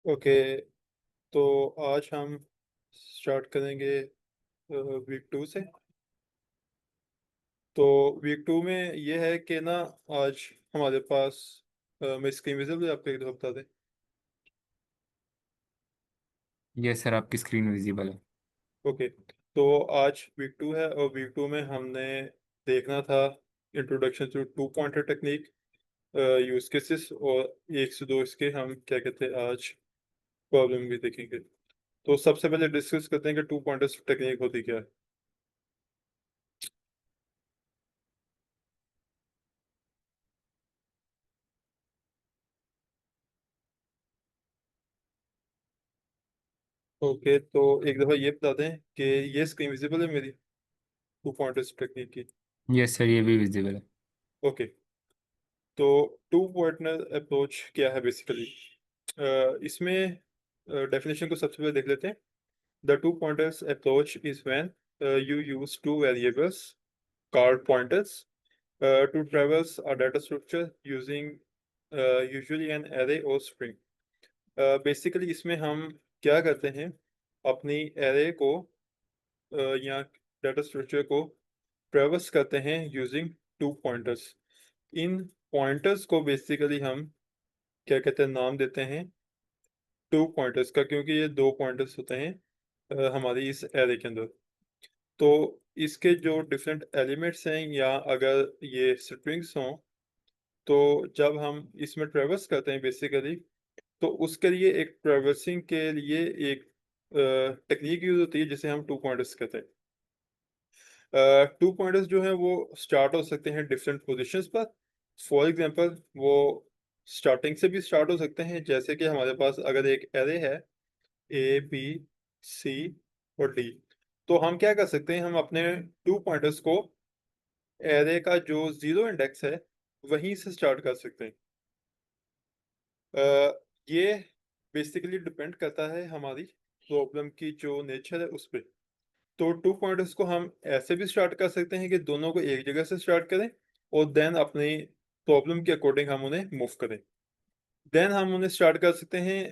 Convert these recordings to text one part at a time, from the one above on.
Okay. तो आज हम स्टार्ट करेंगे वीक टू से। तो वीक टू में ये है कि ना, आज हमारे पास मैं स्क्रीन विजिबल है, आपको एक दफ़ा बता दें। यस सर, आपकी स्क्रीन विजिबल है। ओके। तो आज वीक टू है और वीक टू में हमने देखना था introduction to two pointer technique, use cases, और एक से दो इसके हम क्या कहते हैं आज प्रॉब्लम भी देखेंगे। तो सबसे पहले डिस्कस करते हैं कि टू पॉइंटर टेक्निक होती क्या है। ओके, तो एक दफ़ा ये बता दें कि ये स्क्रीन विजिबल है मेरी टू पॉइंटर्स टेक्निक की। यस सर, ये भी विजिबल है। ओके। तो टू पॉइंटर अप्रोच क्या है बेसिकली, इसमें डेफिनेशन को सबसे पहले देख लेते हैं। The two pointers approach is when you use two variables card pointers to traverse a data structure using usually an array और स्ट्रिंग। बेसिकली इसमें हम क्या करते हैं, अपनी एरे को या डाटा स्ट्रक्चर को ट्रेवर्स करते हैं यूजिंग टू पॉइंटर्स। इन पॉइंटर्स को बेसिकली हम क्या कहते हैं, नाम देते हैं टू पॉइंटर्स का, क्योंकि ये दो पॉइंटर्स होते हैं हमारी इस एरे के अंदर। तो इसके जो डिफरेंट एलिमेंट्स हैं, या अगर ये स्ट्रिंग्स हों, तो जब हम इसमें ट्रेवर्स करते हैं बेसिकली, तो उसके लिए एक ट्रेवर्सिंग के लिए एक टेक्निक यूज होती है जिसे हम टू पॉइंटर्स कहते हैं। टू पॉइंटर्स जो है वो स्टार्ट हो सकते हैं डिफरेंट पोजीशंस पर। फॉर एग्जांपल वो स्टार्टिंग से भी स्टार्ट हो सकते हैं, जैसे कि हमारे पास अगर एक एरे है ए बी सी और डी, तो हम क्या कर सकते हैं, हम अपने टू पॉइंटर्स को एरे का जो जीरो इंडेक्स है वहीं से स्टार्ट कर सकते हैं। ये बेसिकली डिपेंड करता है हमारी प्रॉब्लम की जो नेचर है उस पर। तो टू पॉइंटर्स को हम ऐसे भी स्टार्ट कर सकते हैं कि दोनों को एक जगह से स्टार्ट करें और देन अपनी प्रॉब्लम के अकॉर्डिंग हम उन्हें मूव करें। देन हम उन्हें स्टार्ट कर सकते हैं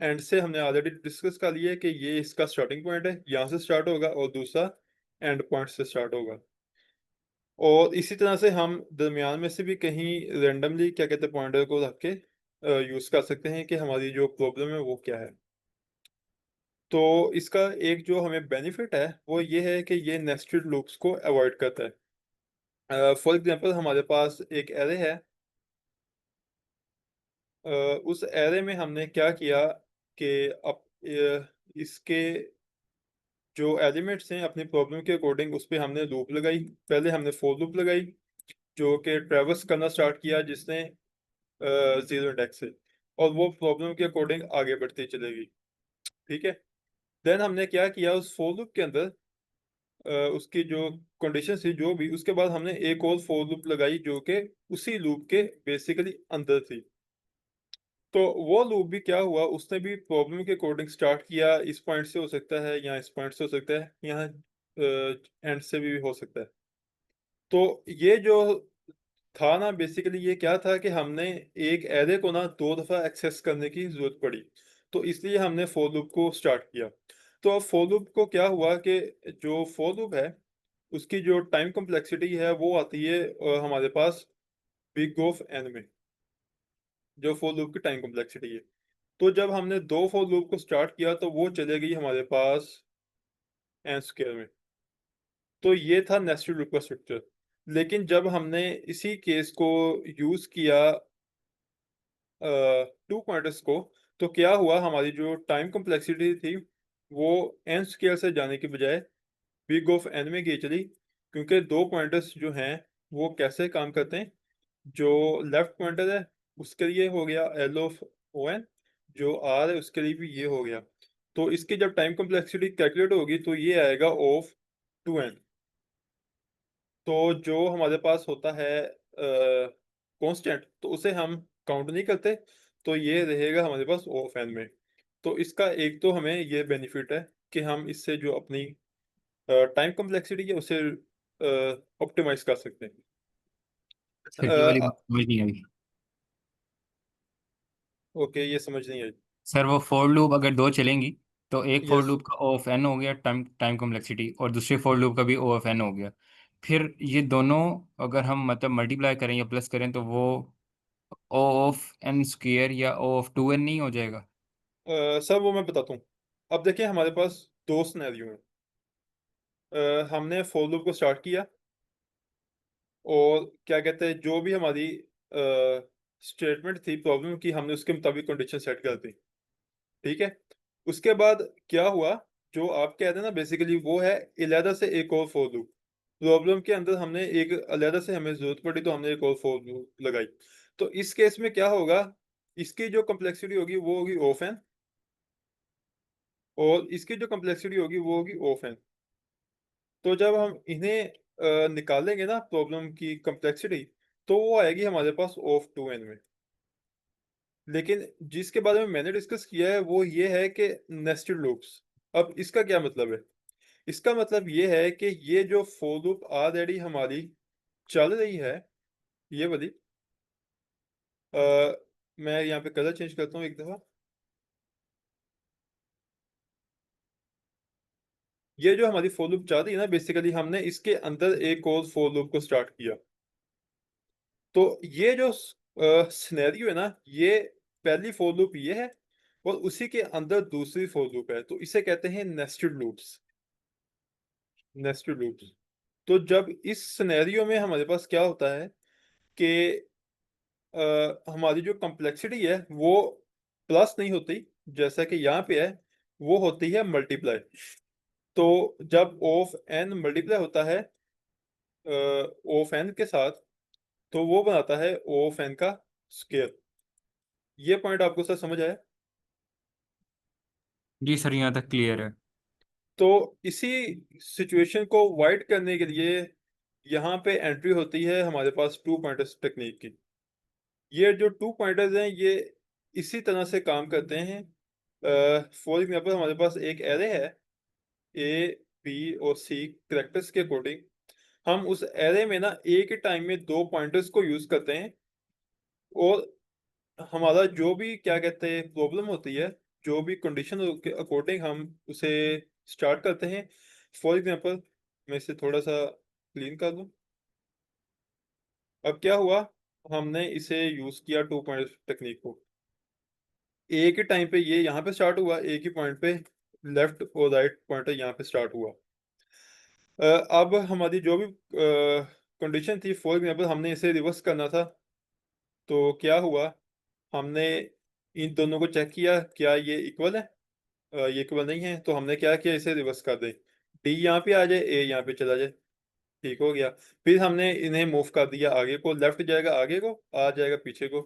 एंड से। हमने ऑलरेडी डिस्कस कर लिया है कि ये इसका स्टार्टिंग पॉइंट है, यहाँ से स्टार्ट होगा, और दूसरा एंड पॉइंट से स्टार्ट होगा। और इसी तरह से हम दरमियान में से भी कहीं रेंडमली क्या कहते हैं पॉइंटर को रख के यूज़ कर सकते हैं कि हमारी जो प्रॉब्लम है वो क्या है। तो इसका एक जो हमें बेनिफिट है वो ये है कि ये नेस्टेड लूप्स को अवॉइड करता है। फॉर एग्जांपल हमारे पास एक एरे है। अ, उस एरे में हमने क्या किया कि अब इसके जो एलिमेंट्स हैं अपनी प्रॉब्लम के अकॉर्डिंग उस पे हमने लूप लगाई। पहले हमने फोर लूप लगाई जो कि ट्रेवर्स करना स्टार्ट किया जिसने जीरो इंडेक्स से, और वो प्रॉब्लम के अकॉर्डिंग आगे बढ़ती चलेगी। ठीक है। देन हमने क्या किया, उस फोर लूप के अंदर उसकी जो कंडीशन थी जो भी, उसके बाद हमने एक और फोर लूप लगाई जो कि उसी लूप के बेसिकली अंदर थी। तो वो लूप भी क्या हुआ, उसने भी प्रॉब्लम के अकॉर्डिंग स्टार्ट किया। इस पॉइंट से हो सकता है, या इस पॉइंट से हो सकता है, यहाँ एंड से भी हो सकता है। तो ये जो था ना, बेसिकली ये क्या था कि हमने एक एरे को ना दो दफा एक्सेस करने की जरूरत पड़ी, तो इसलिए हमने फोर लूप को स्टार्ट किया। तो अब फोर लूप को क्या हुआ कि जो फोर लूप है उसकी जो टाइम कॉम्प्लेक्सिटी है वो आती है हमारे पास बिग ऑफ एन में, जो फोर लूप की टाइम कॉम्प्लेक्सिटी है। तो जब हमने दो फोर लूप को स्टार्ट किया तो वो चले गई हमारे पास एन स्क्वायर में। तो ये था नेस्टेड लूप का स्ट्रक्चर। लेकिन जब हमने इसी केस को यूज किया टू पॉइंटर्स को, तो क्या हुआ, हमारी जो टाइम कॉम्प्लेक्सिटी थी वो एन स्क्वायर से जाने के बजाय बिग ऑफ एन में गई चली। क्योंकि दो पॉइंटर्स जो हैं वो कैसे काम करते हैं, जो लेफ्ट पॉइंटर है उसके लिए हो गया एल ऑफ ओ एन, जो आर है उसके लिए भी ये हो गया। तो इसकी जब टाइम कॉम्प्लेक्सिटी कैलकुलेट होगी तो ये आएगा ऑफ टू एन। तो जो हमारे पास होता है कांस्टेंट, तो उसे हम काउंट नहीं करते, तो ये रहेगा हमारे पास ऑफ एन में। तो इसका एक तो हमें ये बेनिफिट है कि हम इससे जो अपनी टाइम कॉम्प्लेक्सिटी है उसे ऑप्टिमाइज कर सकते हैं। सर ये वाली बात समझ नहीं आई। ओके, ये समझ नहीं आई। सर वो फोर लूप अगर दो चलेंगी तो एक फोर यस। लूप का ओ ऑफ एन हो गया टाइम टाइम कॉम्प्लेक्सिटी, और दूसरे फोर लूप का भी ओ ऑफ एन हो गया। फिर ये दोनों अगर हम मतलब मल्टीप्लाई करें या प्लस करें तो वो ओ ऑफ एन स्क्वेयर या ओ ऑफ टू एन नहीं हो जाएगा? सर वो मैं बताता हूँ। अब देखिए, हमारे पास दो सिनेरियो हैं। हमने फॉर लूप को स्टार्ट किया, और क्या कहते हैं, जो भी हमारी स्टेटमेंट थी प्रॉब्लम की, हमने उसके मुताबिक कंडीशन सेट कर दी। ठीक है। उसके बाद क्या हुआ, जो आप कह रहे हैं ना, बेसिकली वो है अलहदा से एक और फॉर लूप। प्रॉब्लम के अंदर हमने एक अलहदा से, हमें जरूरत पड़ी तो हमने एक और फॉर लूप लगाई। तो इस केस में क्या होगा, इसकी जो कम्प्लेक्सिटी होगी वो होगी ऑफ एन, और इसकी जो कम्प्लेक्सिटी होगी वो होगी ऑफ एन। तो जब हम इन्हें निकालेंगे ना प्रॉब्लम की कम्प्लेक्सिटी, तो वो आएगी हमारे पास ऑफ टू एन में। लेकिन जिसके बारे में मैंने डिस्कस किया है वो ये है कि नेस्टेड लूप्स। अब इसका क्या मतलब है? इसका मतलब ये है कि ये जो फॉर लूप ऑलरेडी हमारी चल रही है, ये वाली, मैं यहाँ पे कलर चेंज करता हूँ एक दफा। ये जो हमारी फॉर लूप चल रही है ना, बेसिकली हमने इसके अंदर एक और फॉर लूप को स्टार्ट किया। तो ये जो सिनेरियो है ना, ये पहली फॉर लूप ये है, और उसी के अंदर दूसरी फॉर लूप है, तो इसे कहते हैं नेस्टेड लूप्स। Nested loops. तो जब इस सिनेरियो में हमारे पास क्या होता है कि हमारी जो कम्प्लेक्सिटी है वो प्लस नहीं होती, जैसा कि यहाँ पे है, वो होती है मल्टीप्लाई। तो जब ऑफ एन मल्टीप्लाई होता है ऑफ एन के साथ, तो वो बनाता है ऑफ एन का स्केयर। ये पॉइंट आपको सर समझ आया? जी सर, यहाँ तक क्लियर है। तो इसी सिचुएशन को वाइड करने के लिए यहाँ पे एंट्री होती है हमारे पास टू पॉइंटर्स टेक्निक की। ये जो टू पॉइंटर्स हैं, ये इसी तरह से काम करते हैं। फॉर एग्जाम्पल, हमारे पास एक एरे है, ए, बी और सी करेक्टर्स के अकॉर्डिंग। हम उस एरे में ना एक ही टाइम में दो पॉइंटर्स को यूज करते हैं, और हमारा जो भी क्या कहते हैं प्रॉब्लम होती है, जो भी कंडीशन के अकॉर्डिंग हम उसे स्टार्ट करते हैं। फॉर एग्जांपल, मैं इसे थोड़ा सा क्लीन कर दूं। अब क्या हुआ, हमने इसे यूज किया टू पॉइंट टेक्निक को। एक ही टाइम पे ये यहाँ पे स्टार्ट हुआ, एक ही पॉइंट पे लेफ्ट और राइट पॉइंटर यहाँ पे स्टार्ट हुआ। अब हमारी जो भी कंडीशन थी, फॉर एग्जांपल हमने इसे रिवर्स करना था। तो क्या हुआ, हमने इन दोनों को चेक किया, क्या ये इक्वल है? ये इक्वल नहीं है, तो हमने क्या किया, इसे रिवर्स कर दें। डी यहाँ पे आ जाए, ए यहाँ पे चला जाए। ठीक हो गया। फिर हमने इन्हें मूव कर दिया आगे को, लेफ्ट जाएगा आगे को, आ जाएगा पीछे को।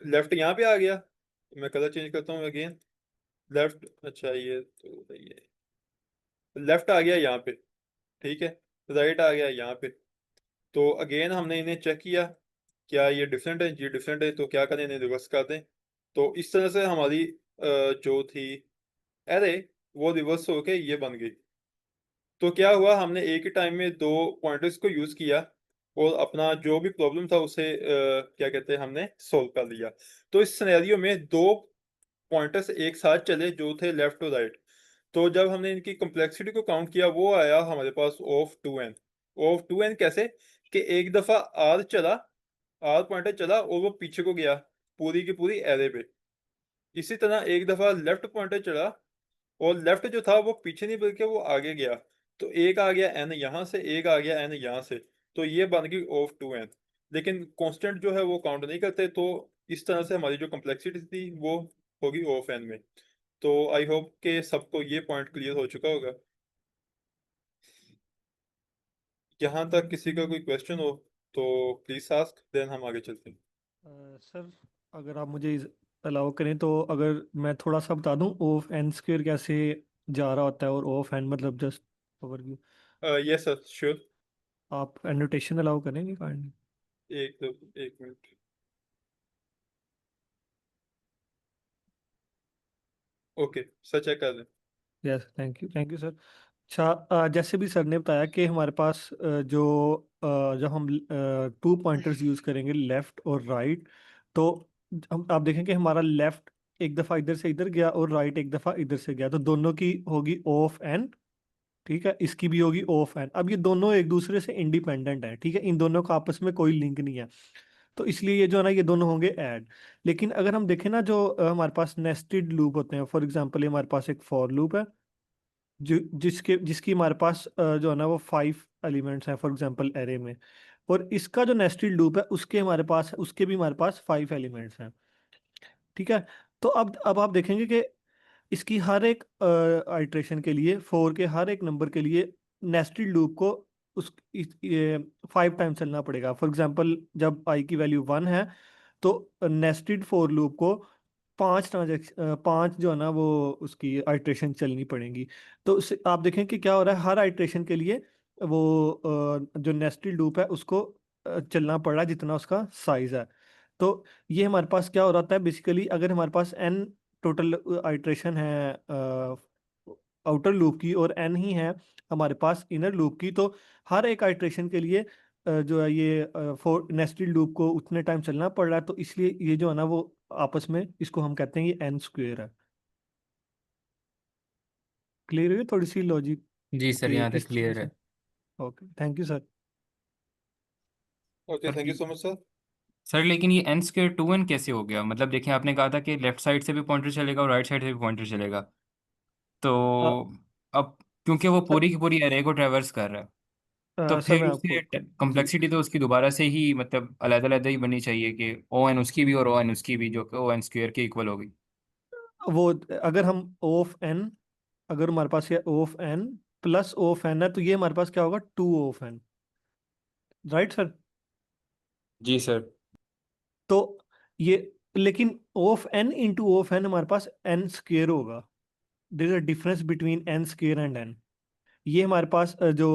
लेफ्ट यहाँ पे आ गया। मैं कलर चेंज करता हूँ अगेन। लेफ्ट, अच्छा ये तो ये लेफ्ट आ गया यहाँ पे। ठीक है। राइट आ गया यहाँ पे। तो अगेन हमने इन्हें चेक किया, क्या ये डिफरेंट है? जी डिफरेंट है, तो क्या करें, इन्हें रिवर्स कर दें। तो इस तरह से हमारी जो थी एरे, वो रिवर्स होके ये बन गई। तो क्या हुआ, हमने एक ही टाइम में दो पॉइंटर्स को यूज किया, और अपना जो भी प्रॉब्लम था उसे क्या कहते हैं, हमने सोल्व कर लिया। तो इस सिनेरियो में दो पॉइंटर्स एक साथ चले जो थे लेफ्ट और राइट। तो जब हमने इनकी कम्प्लेक्सिटी को काउंट किया, वो आया हमारे पास of two n. Of two n कैसे, कि एक दफा आर चला, आर पॉइंटर चला और वो पीछे को गया पूरी की पूरी एरे पे। इसी तरह एक दफा लेफ्ट पॉइंटर चला, और लेफ्ट जो था वो पीछे नहीं बल्कि वो आगे गया। तो एक आ गया एन यहाँ से, एक आ गया एन यहाँ से। तो ये बन गई ऑफ टू एन। लेकिन कांस्टेंट जो है वो काउंट नहीं करते, तो इस तरह से हमारी जो कम्प्लेक्सिटी थी वो होगी ऑफ एन में। तो आई होप कि सबको ये पॉइंट क्लियर हो चुका होगा। यहाँ तक किसी का कोई क्वेश्चन हो तो प्लीज आस्क, देन हम आगे चलते हैं। सर, अगर आप मुझे अलाउ करें तो अगर मैं थोड़ा सा बता दूं ऑफ एन स्क्वेयर कैसे जा रहा होता है, और ऑफ एन मतलब just overview. Yes sir, sure. आप एनोटेशन अलाउ करेंगे काइंडली? एक मिनट। ओके सर, चेक कर लें। Yes, thank you sir. अच्छा, जैसे भी सर ने बताया कि हमारे पास जब हम टू पॉइंटर्स यूज़ करेंगे लेफ़्ट और राइट, तो हम आप देखें कि हमारा लेफ्ट एक दफा इधर से इधर गया और राइट एक दफा इधर से गया, तो दोनों की होगी O ऑफ n। ठीक है, इसकी भी होगी O ऑफ n। अब ये दोनों एक दूसरे से इंडिपेंडेंट है, ठीक है, इन दोनों का आपस में कोई लिंक नहीं है, तो इसलिए ये जो है ना, ये दोनों होंगे ऐड। लेकिन अगर हम देखें ना, जो हमारे पास नेस्टेड लूप होते हैं, फॉर एग्जांपल हमारे पास एक फॉर लूप है जो जिसकी हमारे पास जो है ना वो 5 एलिमेंट्स हैं, फॉर एग्जांपल एरे में, और इसका जो नेस्टेड लूप है उसके भी हमारे पास 5 एलिमेंट्स हैं। ठीक है, तो अब आप देखेंगे कि इसकी हर एक आइट्रेशन के लिए, फोर के हर एक नंबर के लिए नेस्टेड लूप को उस 5 टाइम चलना पड़ेगा। फॉर एग्जांपल जब आई की वैल्यू 1 है, तो नेस्टेड फॉर लूप को 5 जो है ना वो उसकी आइट्रेशन चलनी पड़ेगी। तो आप देखें कि क्या हो रहा है, हर आइट्रेशन के लिए वो जो नेस्टेड लूप है उसको चलना पड़ रहा है जितना उसका साइज है। तो ये हमारे पास क्या हो रहा है बेसिकली, अगर हमारे पास n टोटल आइट्रेशन है आउटर लूप की और n ही है हमारे पास इनर लूप की, तो हर एक आइट्रेशन के लिए जो है ये फोर नेस्टेड लूप को उतने टाइम चलना पड़ रहा है, तो इसलिए ये जो है ना वो आपस में इसको हम कहते हैं ये n स्क्वेयर है। क्लियर है थोड़ी सी लॉजिक जी सर, के यहाँ तक इस चीज़ क्लियर से? है। Okay, thank you sir. Okay, sir thank you so much sir. Sir लेकिन ये n स्क्वेयर 2n कैसे हो गया? मतलब देखिए, आपने कहा था कि लेफ्ट साइड से भी पॉइंटर चलेगा और राइट साइड से भी पॉइंटर चलेगा, तो अब क्योंकि वो सर पूरी की पूरी एरे को ट्रेवर्स कर रहा है, तो सर मैं फिर आपको उससे कम्प्लेक्सिटी तो उसकी दोबारा से ही मतलब अलग अलग ही बननी चाहिए कि ओ एन उसकी भी और ओ एन उसकी भी, जो कि ओ एन स्क्वेयर के इक्वल होगी। वो अगर हम O ऑफ n, अगर हमारे पास ये O of n plus O of n है, तो ये हमारे पास क्या होगा 2 O of n, right sir? जी सर। तो ये, लेकिन O of n into O of n हमारे पास n स्क्वेयर होगा। There is a difference between n square and n। ये हमारे पास जो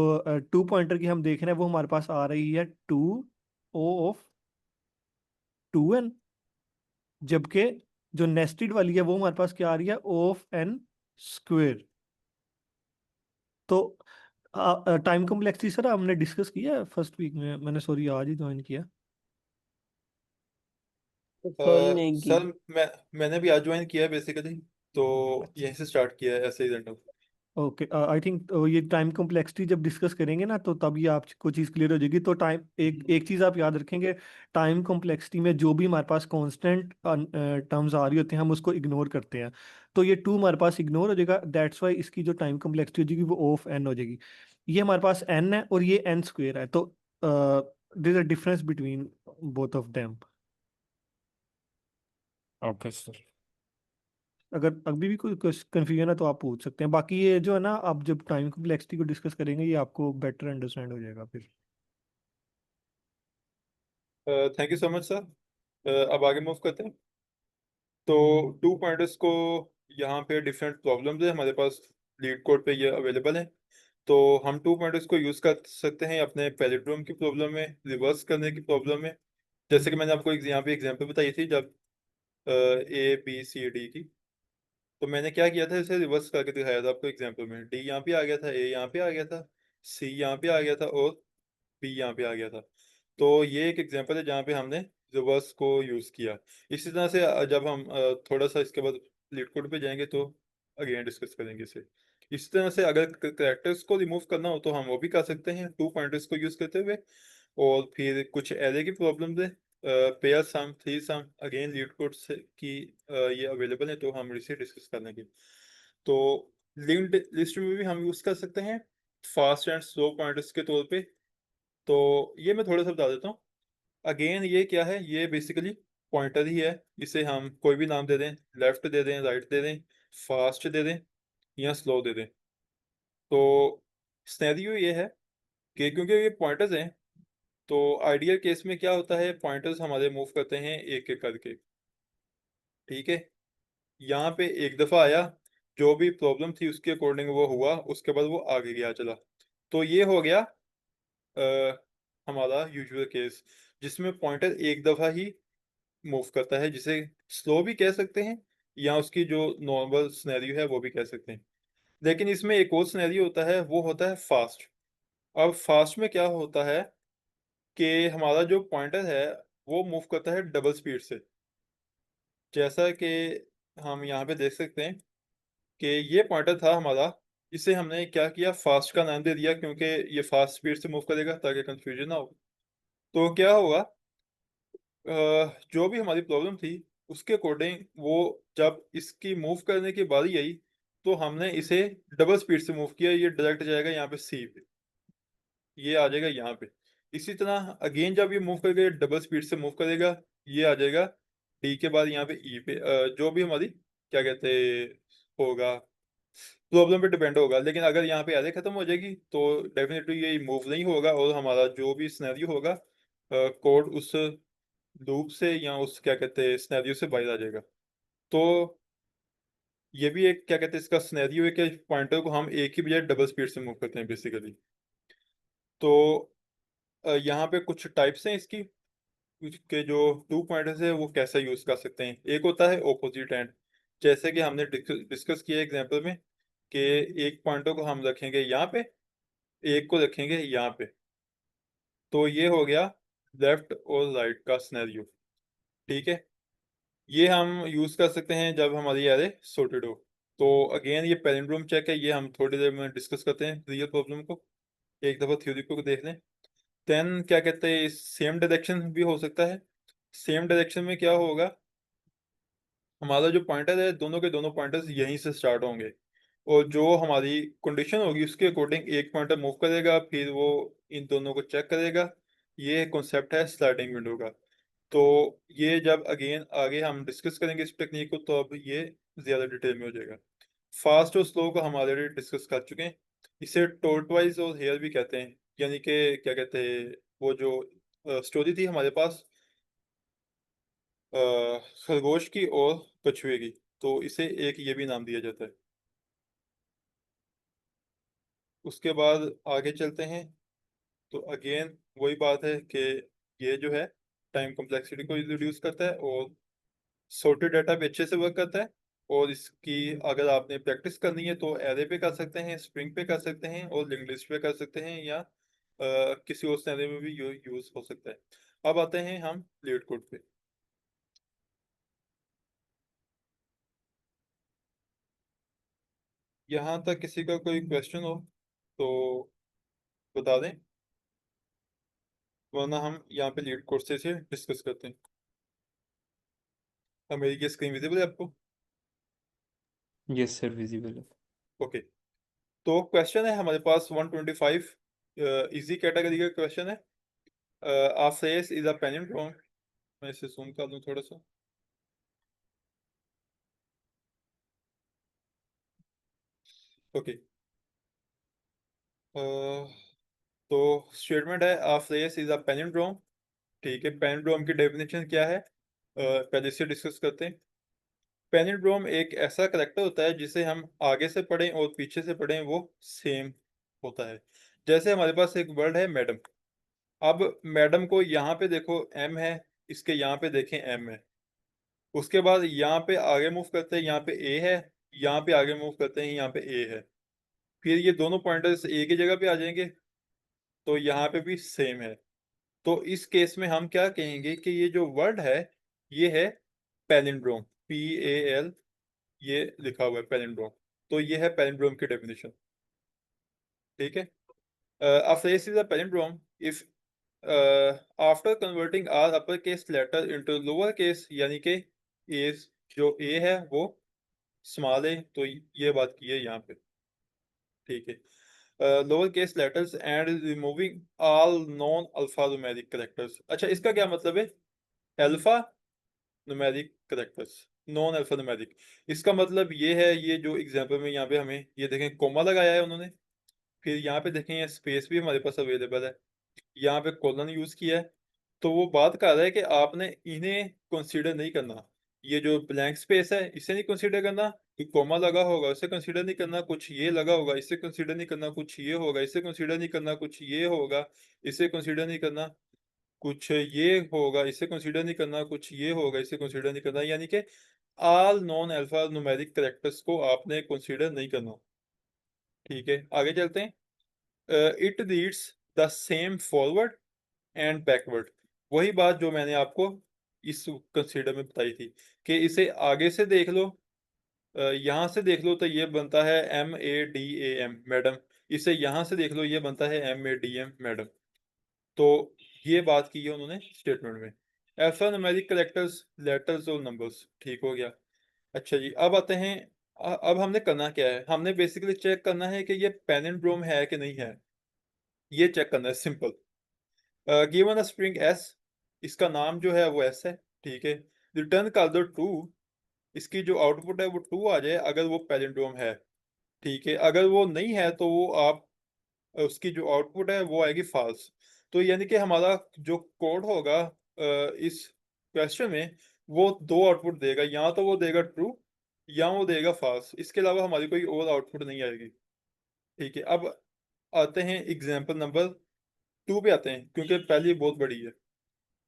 2 पॉइंटर की हम देख रहे हैं वो हमारे पास आ रही है 2 O ऑफ 2n, जबकि जो नेस्टेड वाली है वो हमारे पास क्या आ रही है O ऑफ n स्क्वेयर। तो टाइम कॉम्प्लेक्सिटी सर हमने डिस्कस किया है फर्स्ट वीक में, मैंने सॉरी आज ही ज्वाइन किया। कल नहीं की। सर मैंने भी आज ज्वाइन किया है बेसिकली, तो यहीं से स्टार्ट किया है ऐसे ही रैंडम। ओके, आई थिंक ये टाइम कॉम्प्लेक्सिटी जब डिस्कस करेंगे ना, तो तभी आपको चीज़ क्लियर हो जाएगी। तो टाइम एक एक चीज़ आप याद रखेंगे, टाइम कॉम्प्लेक्सिटी में जो भी हमारे पास कांस्टेंट टर्म्स आ रही होती हैं हम उसको इग्नोर करते हैं, तो ये 2 हमारे पास इग्नोर हो जाएगा, दैट्स वाई इसकी जो टाइम कॉम्प्लेक्सिटी हो जाएगी वो O ऑफ n हो जाएगी। ये हमारे पास n है और ये n स्क्वेयर है, तो there is a difference between both of them. Okay sir. अगर अभी भी कोई कंफ्यूजन है तो आप पूछ सकते हैं, बाकी ये जो है ना आप जब टाइम कॉम्प्लेक्सिटी को डिस्कस करेंगे ये आपको बेटर अंडरस्टैंड हो जाएगा फिर। Thank you so much sir. अब आगे मूव करते हैं। तो 2 पॉइंटर्स को यहाँ पे डिफरेंट प्रॉब्लम्स है हमारे पास, लीड कोड पे ये अवेलेबल है। तो हम 2 पॉइंटर्स को यूज़ कर सकते हैं अपने पैलिड्रोम की प्रॉब्लम में, रिवर्स करने की प्रॉब्लम में। जैसे कि मैंने आपको यहाँ पे एग्जांपल बताई थी, जब ABCD की, तो मैंने क्या किया था, इसे रिवर्स करके दिखाया था आपको एग्जांपल में। D यहाँ पे आ गया था, A यहाँ पे आ गया था, C यहाँ पे आ गया था और B यहाँ पे आ गया था। तो ये एक एग्जांपल है जहाँ पे हमने रिवर्स को यूज़ किया। इसी तरह से जब हम थोड़ा सा इसके बाद लीड कोड पे जाएंगे तो अगेन डिस्कस करेंगे इसे। इसी तरह से अगर करेक्टर्स को रिमूव करना हो तो हम वो भी कर सकते हैं 2 पॉइंटर्स को यूज़ करते हुए। और फिर कुछ एरे की प्रॉब्लम्स है, पेयर सम, थ्री सम, अगेन लीड कोड से की ये अवेलेबल है, तो हम इसे डिस्कस कर लेंगे। तो लिंक्ड लिस्ट में भी हम यूज़ कर सकते हैं फास्ट एंड स्लो पॉइंटर्स के तौर पे। तो ये मैं थोड़ा सा बता देता हूँ। अगेन ये क्या है, ये बेसिकली पॉइंटर ही है। इसे हम कोई भी नाम दे दें, लेफ्ट दे दें, राइट दे दें, फास्ट दे दें या स्लो दे दें। तो स्नैरियो ये है कि क्योंकि ये पॉइंटर्स हैं, तो आइडियल केस में क्या होता है, पॉइंटर्स हमारे मूव करते हैं एक एक करके। ठीक है, यहाँ पे एक दफ़ा आया, जो भी प्रॉब्लम थी उसके अकॉर्डिंग वो हुआ, उसके बाद वो आगे गया चला। तो ये हो गया हमारा यूजुअल केस, जिसमें पॉइंटर एक दफ़ा ही मूव करता है, जिसे स्लो भी कह सकते हैं या उसकी जो नॉर्मल सिनेरियो है वो भी कह सकते हैं। लेकिन इसमें एक और सिनेरियो होता है, वो होता है फास्ट। अब फास्ट में क्या होता है कि हमारा जो पॉइंटर है वो मूव करता है डबल स्पीड से। जैसा कि हम यहाँ पे देख सकते हैं कि ये पॉइंटर था हमारा, इसे हमने क्या किया, फास्ट का नाम दे दिया क्योंकि ये फास्ट स्पीड से मूव करेगा ताकि कंफ्यूजन ना हो। तो क्या होगा, जो भी हमारी प्रॉब्लम थी उसके अकॉर्डिंग वो जब इसकी मूव करने की बारी आई तो हमने इसे डबल स्पीड से मूव किया, ये डायरेक्ट जाएगा यहाँ पे सी पे, ये आ जाएगा यहाँ पे। इसी तरह अगेन जब ये मूव करेगा डबल स्पीड से मूव करेगा, ये आ जाएगा डी के बाद यहाँ पे ई पे। जो भी हमारी क्या कहते होगा, प्रॉब्लम पे डिपेंड होगा। लेकिन अगर यहाँ पे एरे खत्म हो जाएगी तो डेफिनेटली ये मूव नहीं होगा और हमारा जो भी सिनेरियो होगा कोड उस लूप से या उस क्या कहते हैं सिनेरियो से बाहर आ जाएगा। तो ये भी एक क्या कहते हैं इसका सिनेरियो है कि पॉइंटर को हम एक ही बजाय डबल स्पीड से मूव करते हैं बेसिकली। तो यहाँ पे कुछ टाइप्स हैं इसकी के जो टू पॉइंटर्स है वो कैसे यूज कर सकते हैं। एक होता है ऑपोजिट एंड, जैसे कि हमने डिस्कस किया एग्जांपल में कि एक पॉइंटर को हम रखेंगे यहाँ पे, एक को रखेंगे यहाँ पे। तो ये हो गया लेफ्ट और राइट का सिनेरियो, ठीक है। ये हम यूज कर सकते हैं जब हमारी एरे सॉर्टेड हो। तो अगेन ये पैलिंड्रोम चेक है, ये हम थोड़ी देर में डिस्कस करते हैं रियल प्रॉब्लम को, एक दफा थ्योरी को देख लें। देन क्या कहते हैं सेम डायरेक्शन भी हो सकता है। सेम डायरेक्शन में क्या होगा, हमारा जो पॉइंटर है दोनों के दोनों पॉइंटर्स यहीं से स्टार्ट होंगे और जो हमारी कंडीशन होगी उसके अकॉर्डिंग एक पॉइंटर मूव करेगा, फिर वो इन दोनों को चेक करेगा। ये कॉन्सेप्ट है स्लाइडिंग विंडो का। तो ये जब अगेन आगे हम डिस्कस करेंगे इस टेक्निक को तो अब ये ज़्यादा डिटेल में हो जाएगा। फास्ट और स्लो को हम ऑलरेडी डिस्कस कर चुके हैं। इसे टोर्टवाइज और हेयर भी कहते हैं, यानी कि क्या कहते हैं वो जो स्टोरी थी हमारे पास खरगोश की और कछुए की, तो इसे एक ये भी नाम दिया जाता है। उसके बाद आगे चलते हैं तो अगेन वही बात है कि ये जो है टाइम कॉम्प्लेक्सिटी को रिड्यूस करता है और सॉर्टेड डाटा भी अच्छे से वर्क करता है। और इसकी अगर आपने प्रैक्टिस करनी है तो एरे पे कर सकते हैं, स्प्रिंग पे कर सकते हैं और लिंक्ड लिस्ट पे कर सकते हैं, या किसी और सिनेरियो में भी यूज हो सकता है। अब आते हैं हम लीड कोड पे। यहाँ तक किसी का कोई क्वेश्चन हो तो बता दें, वरना हम यहाँ पे लीड कोड से डिस्कस करते हैं। मेरी ये स्क्रीन विजिबल है आपको? यस सर, विजिबल है। ओके। तो क्वेश्चन है हमारे पास 125, इजी कैटेगरी का क्वेश्चन है। आप फेस इज अ पैलिंड्रोम। मैं इसे जूम कर दूं थोड़ा सा। ओके। तो स्टेटमेंट है आ फ्रेज इज अ पैलिंड्रोम। ठीक है, पैलिंड्रोम की डेफिनेशन क्या है, पहले से डिस्कस करते हैं। पैलिंड्रोम एक ऐसा करेक्टर होता है जिसे हम आगे से पढ़ें और पीछे से पढ़ें वो सेम होता है। जैसे हमारे पास एक वर्ड है मैडम। अब मैडम को यहाँ पे देखो एम है, इसके यहाँ पे देखें एम है। उसके बाद यहाँ पे आगे मूव करते हैं, यहाँ पे ए है, यहाँ पे आगे मूव करते हैं, यहाँ पे ए है। फिर ये दोनों पॉइंटर्स एक ही जगह पे आ जाएंगे, तो यहाँ पे भी सेम है। तो इस केस में हम क्या कहेंगे कि ये जो वर्ड है ये है पैलिंड्रोम, PAL, ये लिखा हुआ है पैलिंड्रोम। तो ये है पैलिंड्रोम की डेफिनेशन, ठीक है। A phrase is a palindrome if after converting all upper case letter into lower case, यानी कि ए जो ए है वो स्मॉल है, तो ये बात की है यहाँ पे, ठीक है। Lower case letters and removing all non alpha numeric characters. अच्छा, इसका क्या मतलब है, alpha numeric characters, non alpha numeric. इसका मतलब ये है, ये जो एग्जांपल में यहाँ पे हमें ये देखें कोमा लगाया है उन्होंने, फिर यहाँ पे देखें स्पेस भी हमारे पास अवेलेबल है, यहाँ पे कोलन यूज किया है। तो वो बात कर रहा है कि आपने इन्हें कंसीडर नहीं करना, ये जो ब्लैंक स्पेस है इसे नहीं कंसीडर करना, कि कोमा लगा होगा उसे कंसीडर नहीं करना, कुछ ये लगा होगा इसे कंसीडर नहीं करना, कुछ ये होगा इसे कंसीडर नहीं करना, कुछ ये होगा इसे कंसीडर नहीं करना, कुछ ये होगा इसे कंसीडर नहीं करना, कुछ ये होगा इसे कंसीडर नहीं करना। यानी कि all non alpha numeric characters को आपने कंसीडर नहीं करना, ठीक है। आगे चलते हैं। It reads the same forward and backward. वही बात जो मैंने आपको इस कंसीडर में बताई थी कि इसे आगे से देख लो, यहाँ से देख लो तो ये बनता है MADAM मैडम, इसे यहाँ से देख लो ये बनता है MADM मैडम। तो ये बात की है उन्होंने स्टेटमेंट में। अल्फान्यूमेरिक कैरेक्टर्स, लेटर्स और नंबर्स, ठीक हो गया। अच्छा जी, अब आते हैं, अब हमने करना क्या है, हमने बेसिकली चेक करना है कि ये पैलिंड्रोम है कि नहीं है। ये चेक करना है, simple. Given a string S, इसका नाम जो है वो S है, ठीक है। रिटर्न कर दो ट्रू, इसकी जो आउटपुट है वो ट्रू आ जाए अगर वो पैलिंड्रोम है, ठीक है। अगर वो नहीं है तो वो आप उसकी जो आउटपुट है वो आएगी फाल्स। तो यानी कि हमारा जो कोड होगा इस क्वेश्चन में, वो दो आउटपुट देगा, या तो वो देगा ट्रू या वो देगा फाल्स, इसके अलावा हमारी कोई और आउटपुट नहीं आएगी, ठीक है। अब आते हैं एग्जाम्पल नंबर 2 पे आते हैं, क्योंकि पहली बहुत बड़ी है।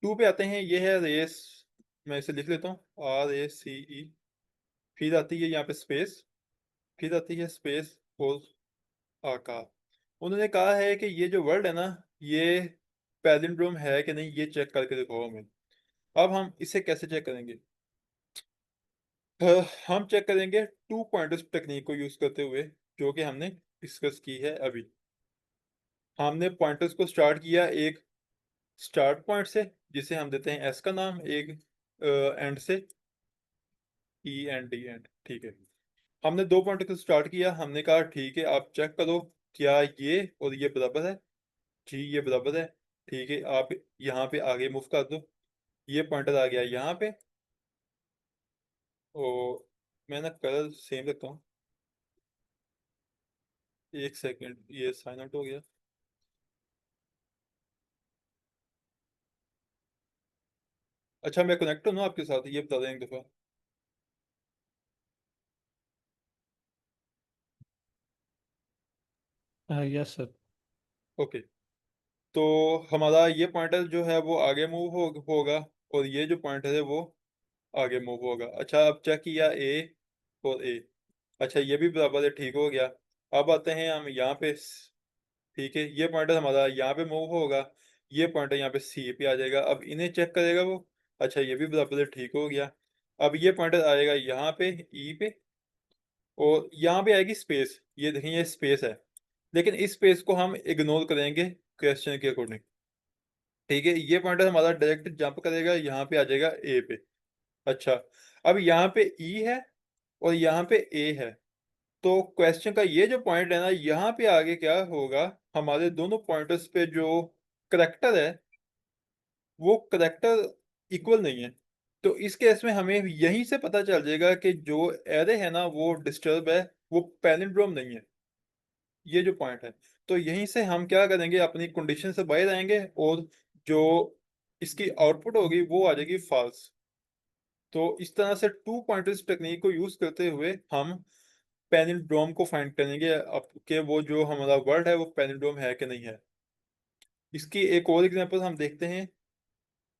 2 पे आते हैं, ये है रेस, मैं इसे लिख लेता हूँ RACE, फिर आती है यहाँ पे स्पेस, फिर आती है स्पेस और आकार। उन्होंने कहा है कि ये जो वर्ड है ना, ये पैलिंड्रोम है कि नहीं, ये चेक करके दिखाओ हमें। अब हम इसे कैसे चेक करेंगे? हम चेक करेंगे टू पॉइंटर्स टेक्निक को यूज करते हुए, जो कि हमने डिस्कस की है अभी। हमने पॉइंटर्स को स्टार्ट किया एक स्टार्ट पॉइंट से, जिसे हम देते हैं S का नाम, एक एंड से END, ठीक है। हमने दो पॉइंट को स्टार्ट किया, हमने कहा ठीक है आप चेक करो क्या ये और ये बराबर है, जी ये बराबर है, ठीक है। आप यहाँ पे आगे मूव कर दो, ये पॉइंटर आ गया यहाँ पे, और मैं ना कलर सेम रखता हूँ, एक सेकेंड, ये साइन आउट हो गया। अच्छा, मैं कनेक्ट हूँ ना आपके साथ, ये बता दें एक दफ़ा। Yes sir. ओके, तो हमारा ये पॉइंटर जो है वो आगे मूव होगा, और ये जो पॉइंटर है वो आगे मूव होगा। अच्छा, अब चेक किया A और A, अच्छा ये भी बराबर है, ठीक हो गया। अब आते हैं हम यहाँ पे, ठीक है, ये पॉइंटर हमारा यहाँ पे मूव होगा, ये पॉइंटर यहाँ पे C पे आ जाएगा। अब इन्हें चेक करेगा वो, अच्छा ये भी बराबर है, ठीक हो गया। अब ये पॉइंटर आएगा यहाँ पे E पे, और यहाँ पे आएगी स्पेस, ये देखें ये स्पेस है, लेकिन इस स्पेस को हम इग्नोर करेंगे क्वेश्चन के अकॉर्डिंग, ठीक है। ये पॉइंटर हमारा डायरेक्ट जंप करेगा, यहाँ पे आ जाएगा A पे। अच्छा, अब यहाँ पे E है और यहाँ पे A है, तो क्वेश्चन का ये जो पॉइंट है ना, यहाँ पे आगे क्या होगा, हमारे दोनों पॉइंटर्स पे जो करेक्टर है वो करेक्टर इक्वल नहीं है। तो इस केस में हमें यहीं से पता चल जाएगा कि जो एरे है ना वो डिस्टर्ब है, वो पैलिंड्रोम नहीं है, ये जो पॉइंट है। तो यहीं से हम क्या करेंगे, अपनी कंडीशन से बाहर आएंगे, और जो इसकी आउटपुट होगी वो आ जाएगी फॉल्स। तो इस तरह से टू पॉइंटर्स टेक्निक को यूज करते हुए हम पैलिंड्रोम को फाइंड करेंगे, अब कि वो जो हमारा वर्ड है वो पैलिंड्रोम है कि नहीं है। इसकी एक और एग्जांपल हम देखते हैं,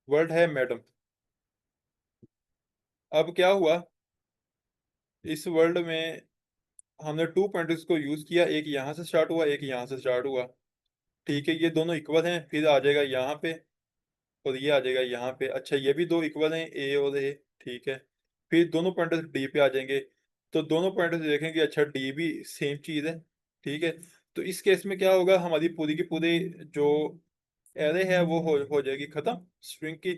वर्ड है मैडम। अब क्या हुआ, इस वर्ड में हमने टू पॉइंटर्स को यूज किया, एक यहाँ से स्टार्ट हुआ, एक यहाँ से स्टार्ट हुआ, ठीक है। ये दोनों इक्वल हैं, फिर आ जाएगा यहाँ पे और ये आ जाएगा यहाँ पे। अच्छा, ये भी दो इक्वल हैं, A और A, ठीक है। फिर दोनों पॉइंटर्स D पे आ जाएंगे, तो दोनों पॉइंटर्स देखेंगे, अच्छा D भी सेम चीज है, ठीक है। तो इस केस में क्या होगा, हमारी पूरी की पूरी जो एरे है वो हो जाएगी खत्म स्ट्रिंग की,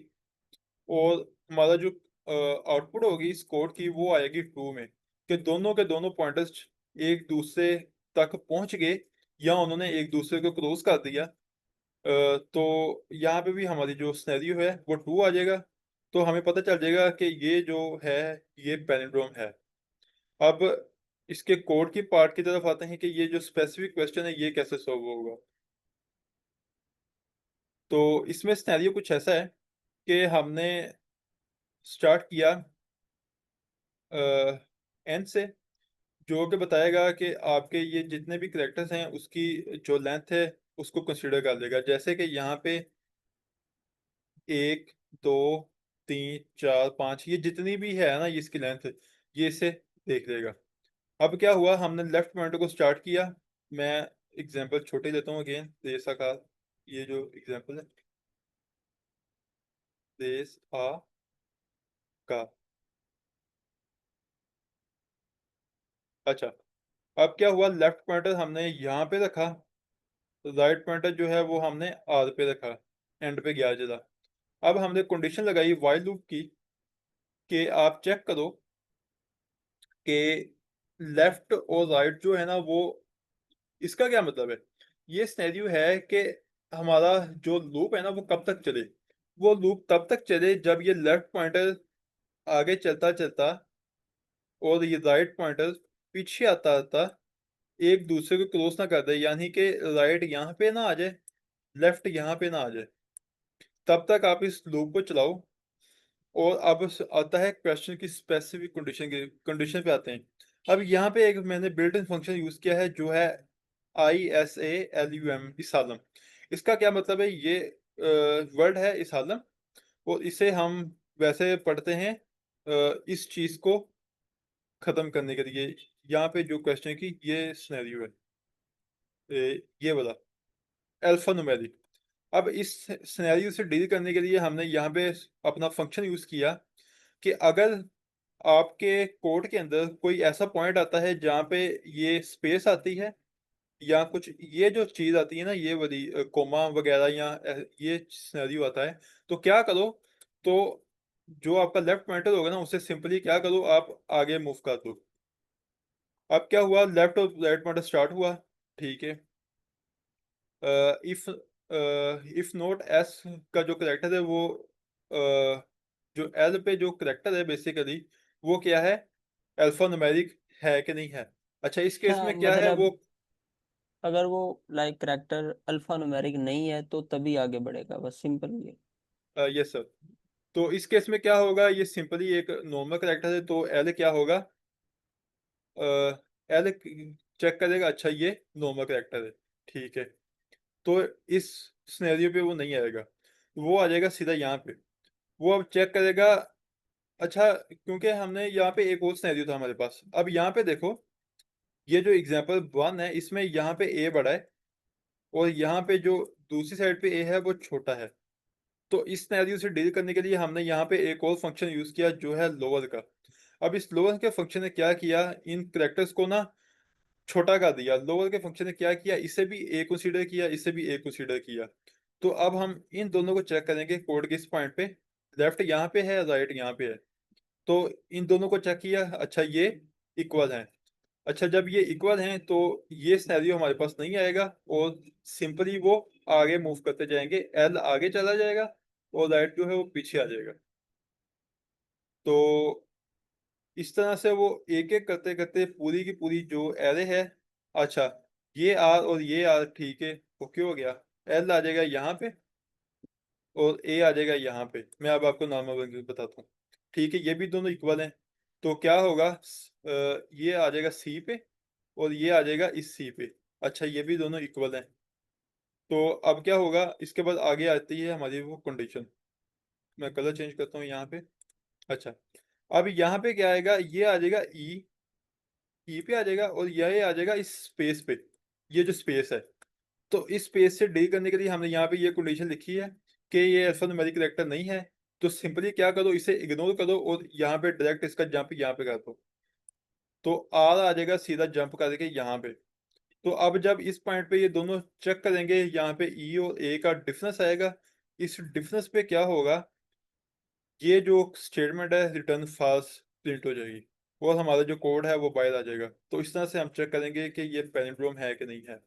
और हमारा जो आउटपुट होगी इस कोड की वो आएगी ट्रू में, कि दोनों के दोनों पॉइंटर्स एक दूसरे तक पहुंच गए, या उन्होंने एक दूसरे को क्रॉस कर दिया। तो यहाँ पे भी हमारी जो सिनेरियो है वो ट्रू आ जाएगा, तो हमें पता चल जाएगा कि ये जो है ये पैलिंड्रोम है। अब इसके कोड की पार्ट की तरफ आते हैं कि ये जो स्पेसिफिक क्वेश्चन है ये कैसे सॉल्व होगा। तो इसमें सिनेरियो कुछ ऐसा है कि हमने स्टार्ट किया एन से, जो कि बताएगा कि आपके ये जितने भी करेक्टर्स हैं उसकी जो लेंथ है उसको कंसीडर कर लेगा। जैसे कि यहाँ पे 1 2 3 4 5, ये जितनी भी है ना, ये इसकी लेंथ, ये इसे देख लेगा। अब क्या हुआ, हमने लेफ्ट पॉइंटर को स्टार्ट किया, मैं एग्जांपल छोटे लेता हूँ अगेन, देश आकार, ये जो एग्जांपल है देश आ का। अच्छा, अब क्या हुआ, लेफ्ट पॉइंटर हमने यहाँ पे रखा, राइट पॉइंटर जो है वो हमने आर पे रखा, एंड पे गया जरा। अब हमने कंडीशन लगाई वाइल लूप की कि आप चेक करो कि लेफ्ट और राइट जो है ना वो, इसका क्या मतलब है, ये सिनेरियो है कि हमारा जो लूप है ना वो कब तक चले, वो लूप तब तक चले जब ये लेफ्ट पॉइंटर आगे चलता चलता और ये राइट पॉइंटर पीछे आता आता एक दूसरे को क्रॉस ना कर दे, यानी कि राइट यहाँ पे ना आ जाए, लेफ्ट यहाँ पे ना आ जाए, तब तक आप इस लूप को चलाओ। और अब आता है क्वेश्चन की स्पेसिफिक कंडीशन पे आते हैं। अब यहाँ पे एक मैंने बिल्ट इन फंक्शन यूज किया है जो है ISALUM, इसालम। इसका क्या मतलब है, ये वर्ड है इसालम, और इसे हम वैसे पढ़ते हैं इस चीज को खत्म करने के लिए। यहाँ पे जो क्वेश्चन है कि ये सिनेरियो है, ये वाला अल्फा न्यूमेरिक। अब इस सिनेरियो से डील करने के लिए हमने यहाँ पे अपना फंक्शन यूज किया कि अगर आपके कोड के अंदर कोई ऐसा पॉइंट आता है जहाँ पे ये स्पेस आती है या कुछ ये जो चीज आती है ना, ये वाली कोमा वगैरह, या ये सिनेरियो आता है, तो क्या करो, तो जो आपका लेफ्ट पॉइंटर होगा ना उसे सिंपली क्या करो, आप आगे मूव कर दो। अब क्या हुआ, लेफ्ट और राइट पॉइंटर स्टार्ट हुआ, ठीक है। इफ नोट एस का जो करेक्टर है वो जो एल पे जो करेक्टर है बेसिकली वो क्या है, अल्फा न्यूमेरिक है कि नहीं है। अच्छा, इस केस हाँ में क्या है वो, मतलब अगर वो लाइक करेक्टर अल्फा न्यूमेरिक नहीं है तो तभी आगे बढ़ेगा, बस सिंपल ये। Yes sir. तो इस केस में क्या होगा, ये सिंपली एक नॉर्मल करेक्टर है, तो एल क्या होगा, एल चेक करेगा, अच्छा ये नॉर्मल करेक्टर है, ठीक है। तो इस सिनेरियो पे वो नहीं आएगा, वो आ जाएगा सीधा यहाँ पे, वो अब चेक करेगा। अच्छा, क्योंकि हमने यहाँ पे एक और सिनेरियो था हमारे पास, अब यहाँ पे देखो, ये जो एग्जांपल 1 है इसमें यहाँ पे ए बड़ा है और यहाँ पे जो दूसरी साइड पे ए है वो छोटा है। तो इस सिनेरियो से डील करने के लिए हमने यहाँ पे एक और फंक्शन यूज किया जो है लोअर का। अब इस लोअर के फंक्शन ने क्या किया, इन करेक्टर्स को ना छोटा कर दिया। लोअर के फंक्शन ने क्या किया, इसे भी ए कंसीडर किया, इसे भी ए कंसीडर किया। तो अब हम इन दोनों को चेक करेंगे कोड के इस पॉइंट पे, लेफ्ट यहाँ पे है, राइट यहाँ पे है। तो इन दोनों को चेक किया, अच्छा ये इक्वल है। अच्छा, जब ये इक्वल हैं तो ये सिनेरियो हमारे पास नहीं आएगा और सिंपली वो आगे मूव करते जाएंगे, एल आगे चला जाएगा और राइट जो है वो पीछे आ जाएगा। तो इस तरह से वो एक एक करते करते पूरी की पूरी जो एरे है, अच्छा ये आर और ये आर, ठीक है, ओके हो गया। एल आ जाएगा यहाँ पे और ए आ जाएगा यहाँ पे। मैं अब आपको नॉर्मल बताता हूँ, ठीक है, ये भी दोनों इक्वल हैं। तो क्या होगा, ये आ जाएगा सी पे और ये आ जाएगा इस सी पे। अच्छा, ये भी दोनों इक्वल हैं। तो अब क्या होगा, इसके बाद आगे आती है हमारी वो कंडीशन। मैं कलर चेंज करता हूँ यहाँ पे। अच्छा, अब यहाँ पे क्या आएगा, ये आ जाएगा ई पे आ जाएगा और ये आ जाएगा इस स्पेस पे, ये जो स्पेस है। तो इस स्पेस से डील करने के लिए हमने यहाँ पे ये कंडीशन लिखी है कि ये अल्फान्यूमेरिक कैरेक्टर नहीं है। तो सिंपली क्या करो, इसे इग्नोर करो और यहाँ पे डायरेक्ट इसका जंप यहाँ पे कर दो। तो आर आ जाएगा सीधा जंप करके यहाँ पे। तो अब जब इस पॉइंट पे ये दोनों चेक करेंगे, यहाँ पे ई और ए का डिफरेंस आएगा। इस डिफरेंस पे क्या होगा, ये जो स्टेटमेंट है रिटर्न फॉल्स प्रिंट हो जाएगी और हमारा जो कोड है वो बाहर आ जाएगा। तो इस तरह से हम चेक करेंगे कि ये पैलिंड्रोम है कि नहीं है।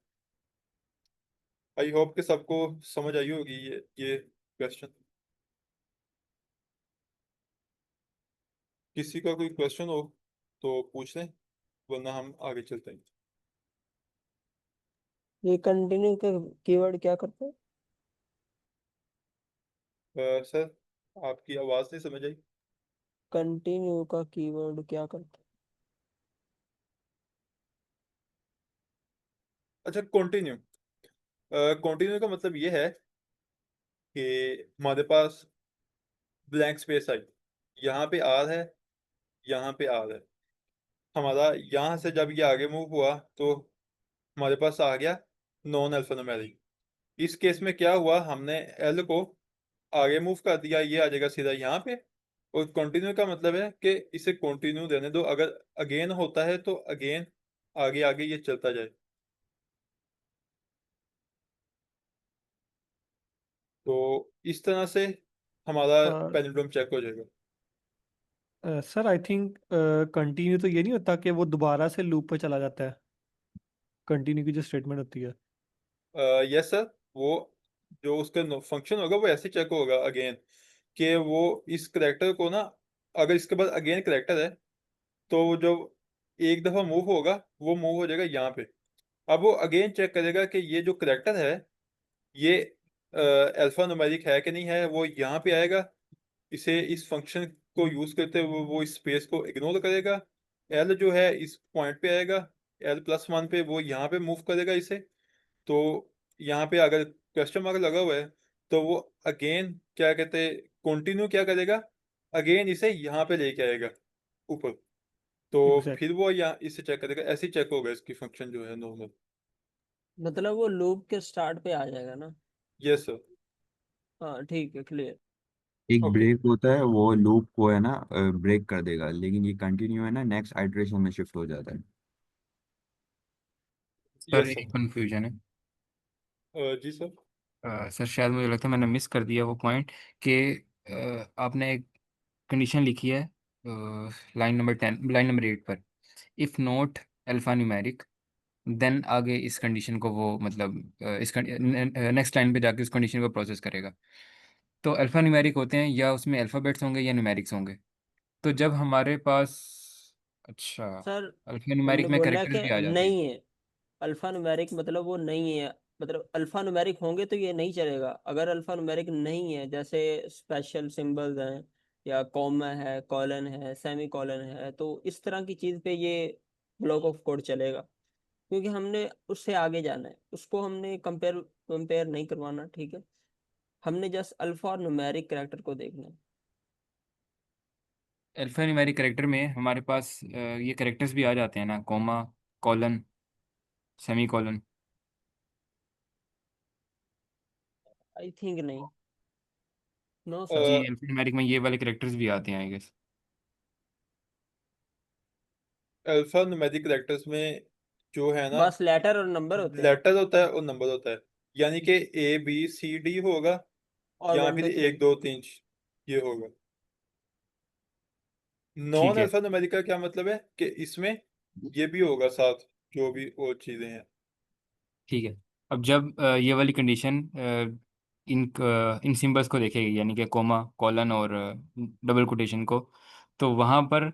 आई होप कि सबको समझ आई होगी ये क्वेश्चन। किसी का कोई क्वेश्चन हो तो पूछ लें, वरना हम आगे चलते हैं। ये कंटिन्यू का कीवर्ड क्या करता है? सर, आपकी आवाज़ नहीं समझ आई। कंटिन्यू का कीवर्ड क्या करता अच्छा, कंटिन्यू, कंटिन्यू का मतलब ये है कि हमारे पास ब्लैंक स्पेस आई, यहाँ पे आर है, यहाँ पे आर है। हमारा यहाँ से जब ये आगे मूव हुआ तो हमारे पास आ गया नॉन अल्फान्यूमेरिक। इस केस में क्या हुआ, हमने एल को आगे मूव कर दिया, ये आ जाएगा सीधा यहाँ पे और कंटिन्यू का मतलब है कि इसे कंटिन्यू रहने दो, अगर अगेन होता है तो अगेन आगे आगे ये चलता जाए। तो इस तरह से हमारा पेनिड्रम चेक हो जाएगा। सर आई थिंक कंटिन्यू तो ये नहीं होता कि वो दोबारा से लूप पे चला जाता है, कंटिन्यू की जो स्टेटमेंट होती है। यस सर, वो जो उसका फंक्शन होगा वो ऐसे चेक होगा अगेन, कि वो इस करेक्टर को ना, अगर इसके बाद अगेन करेक्टर है तो वो जो एक दफा मूव होगा वो मूव हो जाएगा यहाँ पे। अब वो अगेन चेक करेगा कि ये जो करेक्टर है ये अल्फा न्यूमेरिक है कि नहीं है, वो यहाँ पे आएगा, इसे इस फंक्शन को यूज करते हुए वो इस स्पेस को इग्नोर करेगा, एल जो है इस पॉइंट पे आएगा, L+1 पे वो यहाँ पे मूव करेगा इसे। तो यहाँ पे अगर क्वेश्चन मार्क लगा हुआ है तो वो अगेन क्या कहते हैं, कंटिन्यू क्या करेगा, अगेन इसे यहाँ पे लेके आएगा ऊपर। तो एग्जैक्ट फिर वो यहाँ इसे चेक करेगा, ऐसे ही चेक होगा इसकी फंक्शन जो है नॉर्मल। मतलब वो लूप के स्टार्ट पे आ जाएगा ना। Yes sir. हाँ ठीक है, क्लियर। एक ओके। ब्रेक होता है, वो लूप को है ना ब्रेक कर देगा, लेकिन ये कंटिन्यू है ना नेक्स्ट आइटरेशन में शिफ्ट हो जाता है। सर यस एक सर। कंफ्यूजन है। जी सर। सर शायद मुझे लगता है मैंने मिस कर दिया वो पॉइंट कि आपने एक कंडीशन लिखी है लाइन नंबर 8 पर, if not alphanumeric, then आगे इस कंडीशन को वो मतलब इस नेक्स्ट लाइन पे जाके उस कंडीशन को प्रोसेस करेगा। तो अल्फा न्यूमेरिक होते हैं या उसमें अल्फ़ाबेट्स होंगे या न्यूमेरिक्स होंगे। तो जब हमारे पास, अच्छा, सर अल्फा हमने न्यूमेरिक में बोला कैरेक्टर्स कि भी आ जाते हैं। नहीं है, अल्फा न्यूमेरिक मतलब वो नहीं है। मतलब अल्फा न्यूमेरिक होंगे तो ये नहीं चलेगा। अगर अल्फा न्यूमेरिक नहीं है, जैसे स्पेशल सिंबल्स हैं या कॉमा है, कॉलन है, सेमी कॉलन है, तो इस तरह की चीज पे ये ब्लॉक ऑफ कोड चलेगा। क्योंकि हमने उससे आगे जाना है, उसको हमने कंपेयर कंपेयर नहीं करवाना, ठीक है। हमने जस्ट अल्फा और न्यूमेरिक कैरेक्टर को देखना है। अल्फा न्यूमेरिक कैरेक्टर में हमारे पास ये कैरेक्टर्स भी आ जाते हैं ना, comma, colon, semicolon. I think नहीं। No sir. जी, अल्फा न्यूमेरिक में ये वाले कैरेक्टर्स भी आते हैं I guess. Alphanumeric characters में जो है ना, बस लेटर और नंबर होते हैं, लेटर होता है और नंबर होता है, यानी कि ABCD होगा और या वन फिर टू थ्री। 1 2 3 ये होगा। नॉन ठीक है, अल्फा न्यूमेरिक का क्या मतलब है कि इसमें ये भी होगा साथ, जो भी और चीजें हैं। ठीक है। अब जब ये वाली कंडीशन इन सिंबल्स को देखेगी, यानी कि कोमा, कॉलन और डबल कोटेशन को, तो वहाँ पर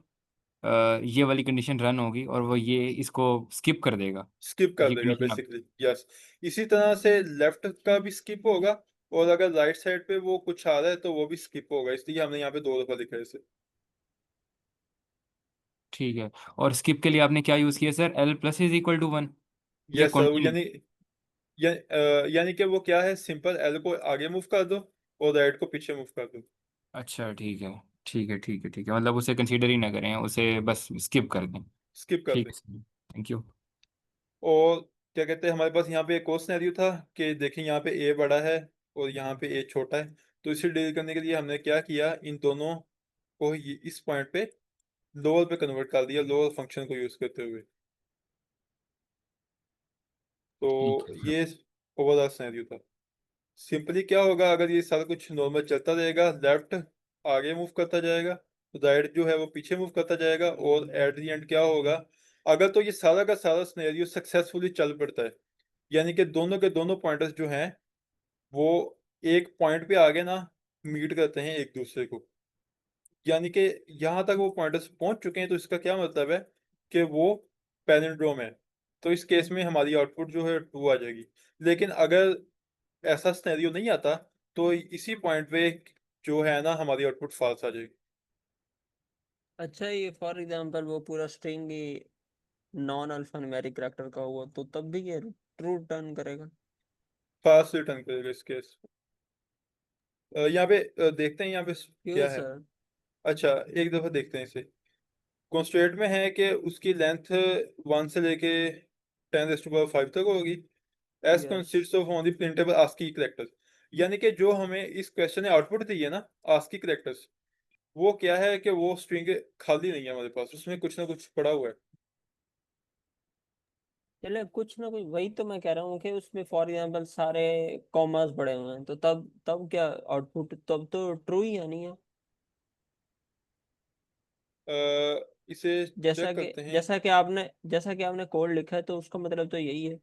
ये वाली कंडीशन रन होगी और वो ये इसको स्किप कर देगा। स्किप कर ये देगा कंडीशन अब, बेसिकली, यस। इसी तरह से लेफ्ट का भी स्किप होगा, और अगर राइट साइड पे वो कुछ आ रहा है तो वो भी स्किप होगा, इसलिए हमने यहाँ पे 2 दफा लिखा है इसे। ठीक है। और स्किप के लिए आपने क्या यूज़ किया सर, L+=1 या यस सर, कंटिन्यू? यानी कि वो क्या है, सिंपल एल को आगे मूव कर दो और राइट को पीछे मूव कर दो। अच्छा ठीक है, ठीक है, ठीक है, ठीक है, मतलब उसे कंसीडर ही ना करें, उसे बस स्किप कर दें। स्किप कर ठीक दे। है सर, थैंक यू। और क्या कहते हैं, हमारे पास यहाँ पे एक और सिनेरियो था कि देखें यहाँ पे ए बड़ा है और यहाँ पे ए छोटा है। तो इसे डील करने के लिए हमने क्या किया, इन दोनों को इस पॉइंट पे लोअर पे कन्वर्ट कर दिया, लोअर फंक्शन को यूज करते हुए। ठीक तो है सर। ये ओवरऑल सिनेरियो था। सिंपली क्या होगा, अगर ये सारा कुछ नॉर्मल चलता रहेगा, लेफ्ट आगे मूव करता जाएगा, राइट जो है वो पीछे मूव करता जाएगा, और एट द एंड क्या होगा, अगर तो ये सारा का सारा सिनेरियो सक्सेसफुली चल पड़ता है, यानी कि दोनों के दोनों पॉइंटर्स जो हैं वो एक पॉइंट पे आगे ना मीट करते हैं एक दूसरे को, यानी कि यहाँ तक वो पॉइंटर्स पहुंच चुके हैं, तो इसका क्या मतलब है कि वो पैलिंड्रोम है। तो इस केस में हमारी आउटपुट जो है ट्रू आ जाएगी। लेकिन अगर ऐसा सिनेरियो नहीं आता तो इसी पॉइंट पे जो है ना हमारी आउटपुट फॉल्स आ जाएगी। अच्छा, ये फॉर एग्जांपल वो पूरा स्ट्रिंग ही नॉन अल्फा न्यूमेरिक कैरेक्टर का हुआ तो तब भी ये ट्रू टर्न करेगा? फॉल्स रिटर्न करेगा इस केस। यहाँ पे देखते हैं यहाँ पे क्यों क्या है। सर? अच्छा, एक दफा देखते हैं इसे। कॉन्स्टेंट में है कि उसकी लेंथ 1 से लेके 10⁵ तक होगी, as yes. Consists of only printable ASCII characters. यानी कि जो हमें इस क्वेश्चन ने आउटपुट दी है ना, आस्की करेक्टर्स, वो क्या है कि वो स्ट्रिंग खाली नहीं है हमारे पास, उसमें कुछ ना कुछ पड़ा हुआ है। चले कुछ ना कुछ, वही तो मैं कह रहा हूँ कि उसमें फॉर एग्जांपल सारे कॉमास पड़े हुए हैं, तो तब तब क्या आउटपुट, तब तो ट्रू ही आनी है। इसे जैसा चेक कि करते हैं। जैसा कि आपने कोड लिखा है, तो उसका मतलब तो यही है।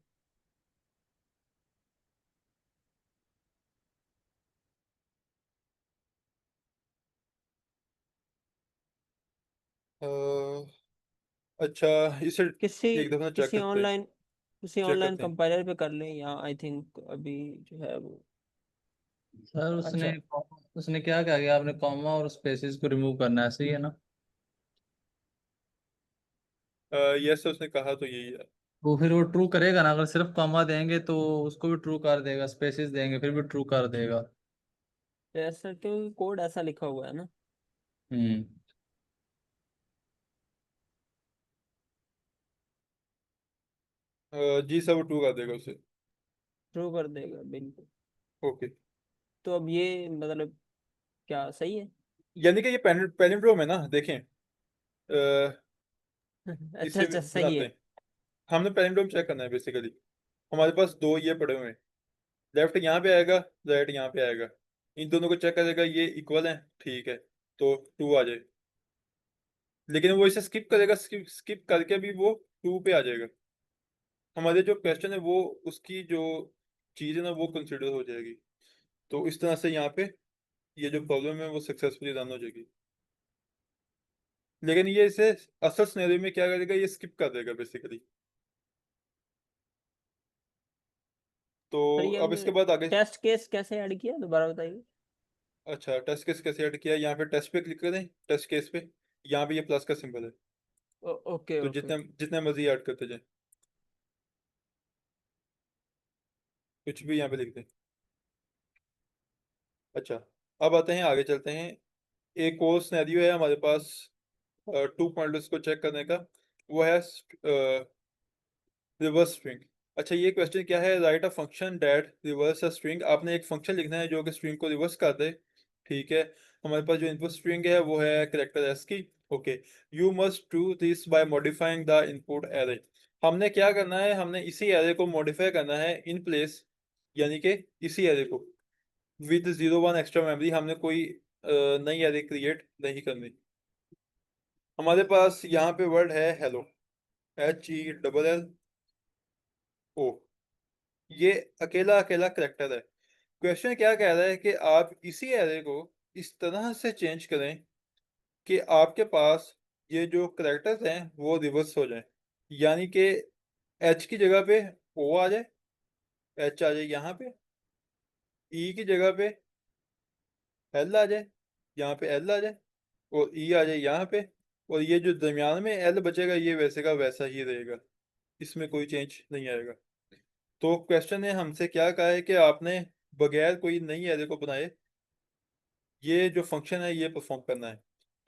अ, अच्छा, इसे किसी एक दफा चेक किसी करते हैं। ऑनलाइन किसी चेक ऑनलाइन करते हैं। कंपाइलर पे कर लें, या आई थिंक अभी जो है वो। सर उसने अच्छा, उसने क्या कहा कि आपने कॉमा और स्पेसिस को रिमूव करना है, सही है ना? यस, उसने कहा तो यही है। वो फिर वो ट्रू करेगा ना, अगर सिर्फ कॉमा देंगे तो उसको भी ट्रू कर देगा, स्पेसिस देंगे फिर भी ट्रू कर देगा। ऐसा क्योंकि कोड ऐसा लिखा हुआ है ना। हम्म। जी सब टू कर देगा उसे। ट्रू कर देगा बिल्कुल। ओके। तो अब ये मतलब क्या सही है? यानी कि ये पैलिंड्रोम है ना, देखें। अच्छा इसे अच्छा, सही बनाते है। हैं। हमने पैलिंड्रोम चेक करना है बेसिकली। हमारे पास दो ये पड़े हुए हैं। लेफ्ट यहाँ पे आएगा, राइट यहाँ पे आएगा। इन दोनों को चेक करेगा, ये इक्वल है, ठीक है, तो टू आ जाए। लेकिन वो इसे स्किप करेगा, स्किप स्किप करके भी वो टू पे आ जाएगा। हमारे जो क्वेश्चन है वो, उसकी जो चीज़ है ना वो कंसिडर हो जाएगी। तो इस तरह से यहाँ पे ये जो प्रॉब्लम है वो सक्सेसफुली रन हो जाएगी। लेकिन ये इसे असल सिनेरियो में क्या करेगा, ये स्किप कर देगा बेसिकली। तो पर ये अब इसके हमने बाद आगे। टेस्ट केस कैसे ऐड किया, दोबारा बताइए। अच्छा, टेस्ट केस कैसे ऐड किया? यहाँ पे टेस्ट पे क्लिक करें, टेस्ट केस पे। यहाँ पे ये प्लस का सिंबल है। ओके तो ओके। जितने जितने मर्जी ऐड करते जाए, कुछ भी यहाँ पे लिख दें। अच्छा, अब आते हैं, आगे चलते हैं। एक और सिनेरियो है हमारे पास 2 पॉइंटर्स को चेक करने का। वो है रिवर्स स्ट्रिंग। अच्छा, ये क्वेश्चन क्या है? Right a function that reverse a string. आपने एक फंक्शन लिखना है जो कि स्ट्रिंग को रिवर्स कर दे। ठीक है। हमारे पास जो इनपुट स्ट्रिंग है वो है कैरेक्टर एस की। Okay. You must do this by modifying the input array. हमने क्या करना है? हमने इसी एरे को मॉडिफाई करना है इन प्लेस, यानी कि इसी एरे को विद 0 1 एक्स्ट्रा मेमोरी। हमने कोई नई एरे क्रिएट नहीं करनी। हमारे पास यहाँ पे वर्ड है हेलो, HELLO। ये अकेला अकेला करेक्टर है। क्वेश्चन क्या कह रहा है कि आप इसी एरे को इस तरह से चेंज करें कि आपके पास ये जो करेक्टर्स हैं वो रिवर्स हो जाएं। यानी कि एच की जगह पे ओ आ जाए, एच आ जाए यहाँ पे, ई की जगह पे एल आ जाए, यहाँ पे एल आ जाए, और ई आ जाए यहाँ पे। और ये जो दरमियान में एल बचेगा ये वैसे का वैसा ही रहेगा, इसमें कोई चेंज नहीं आएगा। तो क्वेश्चन ने हमसे क्या कहा है कि आपने बगैर कोई नई एरे को बनाए ये जो फंक्शन है ये परफॉर्म करना है।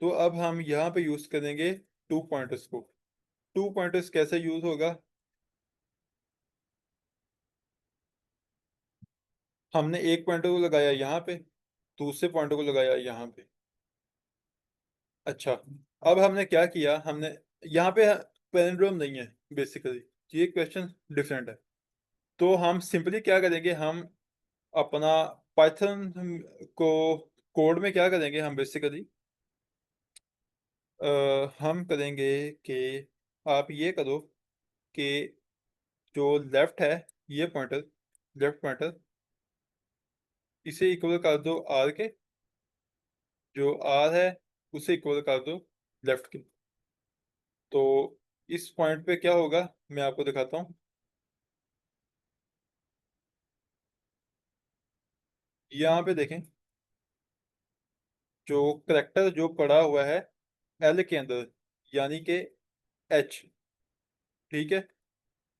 तो अब हम यहाँ पे यूज करेंगे 2 पॉइंटर्स को। 2 पॉइंटर्स कैसे यूज होगा? हमने एक पॉइंटर को लगाया यहाँ पे, दूसरे पॉइंटर को लगाया यहाँ पे। अच्छा, अब हमने क्या किया? हमने यहाँ पे पैलिंड्रोम नहीं है बेसिकली, ये क्वेश्चन डिफरेंट है। तो हम सिंपली क्या करेंगे, हम अपना पाइथन को कोड में क्या करेंगे, हम बेसिकली हम करेंगे कि आप ये करो कि जो लेफ्ट है, ये पॉइंटर, लेफ्ट पॉइंटर, इसे इक्वल कर दो आर के। जो आर है उसे इक्वल कर दो लेफ्ट के। तो इस पॉइंट पे क्या होगा मैं आपको दिखाता हूँ। यहाँ पे देखें, जो करेक्टर जो पड़ा हुआ है एल के अंदर, यानी कि एच, ठीक है।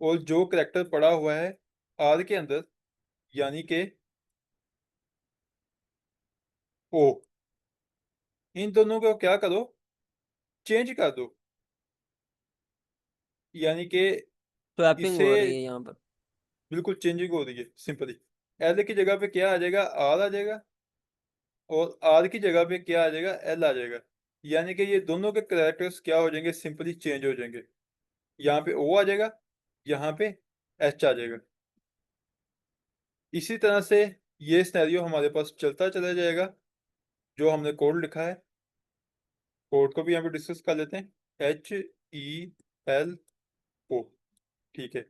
और जो करेक्टर पड़ा हुआ है आर के अंदर, यानी कि ओ, इन दोनों को क्या करो, चेंज कर दो। यानी कि स्वैपिंग इसे हो रही है यहाँ पर। बिल्कुल चेंजिंग हो रही है सिंपली। एल की जगह पे क्या आ जाएगा, आर आ जाएगा। और आर की जगह पे क्या आ जाएगा, एल आ जाएगा। यानी कि ये दोनों के कैरेक्टर्स क्या हो जाएंगे, सिंपली चेंज हो जाएंगे। यहाँ पे ओ आ जाएगा, यहाँ पे एच आ जाएगा। इसी तरह से ये सिनेरियो हमारे पास चलता चला जाएगा। जो हमने कोड लिखा है, कोड को भी यहाँ पे डिस्कस कर लेते हैं। HELO, ठीक है।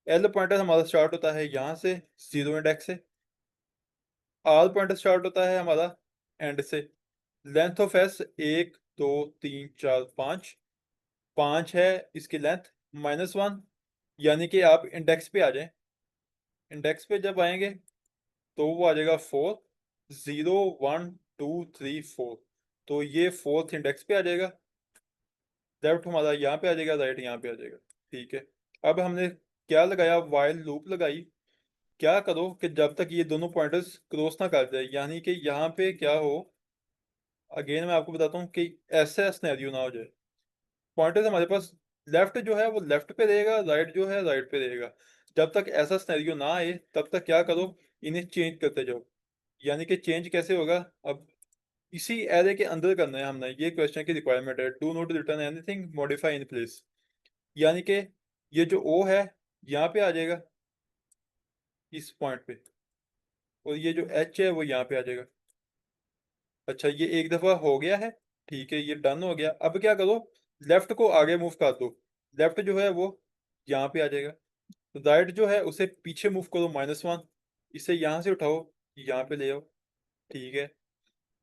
एल पॉइंटर हमारा स्टार्ट होता है यहाँ से, 0 इंडेक्स से। आर पॉइंटर स्टार्ट होता है हमारा एंड से। लेंथ ऑफ एस 1 2 3 4 5, 5 है इसकी लेंथ, -1। यानी कि आप इंडेक्स पे आ जाएं। इंडेक्स पे जब आएंगे तो वो आ जाएगा 4, 0 1 2 3 4। तो ये 4th इंडेक्स पे आ जाएगा। लेफ्ट हमारा यहाँ पे आ जाएगा, राइट यहाँ पे आ जाएगा, ठीक है। अब हमने क्या लगाया, वाइल लूप लगाई। क्या करो कि जब तक ये दोनों पॉइंटर्स क्रॉस ना कर जाए, यानी कि यहाँ पे क्या हो, अगेन मैं आपको बताता हूँ कि ऐसा सिनेरियो ना हो जाए। पॉइंटर्स हमारे पास, लेफ्ट जो है वो लेफ्ट पे रहेगा, राइट जो है राइट पे रहेगा। जब तक ऐसा सिनेरियो ना आए तब तक क्या करो, इन्हें चेंज करते जाओ। यानी कि चेंज कैसे होगा, अब इसी एरे के अंदर करना है हमने, ये क्वेश्चन की रिक्वायरमेंट है। Do not return anything, modify in place. यानी कि ये जो ओ है यहाँ पे आ जाएगा इस पॉइंट पे, और ये जो एच है वो यहाँ पे आ जाएगा। अच्छा, ये एक दफा हो गया है, ठीक है, ये डन हो गया। अब क्या करो, लेफ्ट को आगे मूव कर दो। लेफ्ट जो है वो यहाँ पे आ जाएगा, राइट जो है उसे पीछे मूव करो, -1। इसे यहाँ से उठाओ, यहाँ पे ले आओ, ठीक है।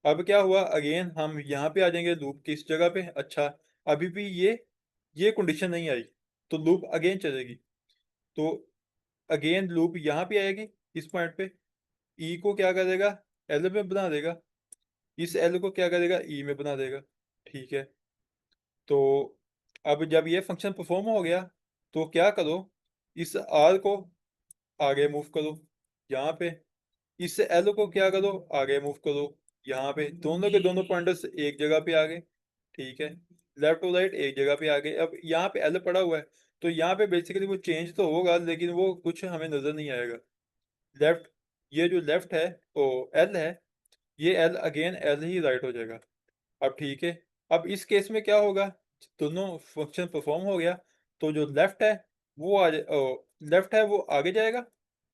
अब क्या हुआ, अगेन हम यहाँ पे आ जाएंगे लूप की इस जगह पे। अच्छा, अभी भी ये कंडीशन नहीं आई, तो लूप अगेन चलेगी। तो अगेन लूप यहाँ पे आएगी इस पॉइंट पे। ई को क्या करेगा, एल में बना देगा। इस एल को क्या करेगा, ई में बना देगा, ठीक है। तो अब जब ये फंक्शन परफॉर्म हो गया तो क्या करो, इस आर को आगे मूव करो यहाँ पे। इस एल को क्या करो, आगे मूव करो यहाँ पे। दोनों के दोनों पॉइंटर्स एक जगह पे आ गए, ठीक है। लेफ्ट और राइट एक जगह पे आ गए। अब यहाँ पे एल पड़ा हुआ है, तो यहाँ पे बेसिकली वो चेंज तो होगा, लेकिन वो कुछ हमें नजर नहीं आएगा। लेफ्ट, ये जो लेफ्ट है वो एल है, ये एल अगेन एल ही राइट हो जाएगा। अब ठीक है, अब इस केस में क्या होगा, दोनों फंक्शन परफॉर्म हो गया, तो जो लेफ्ट है वो लेफ्ट है वो आगे जाएगा,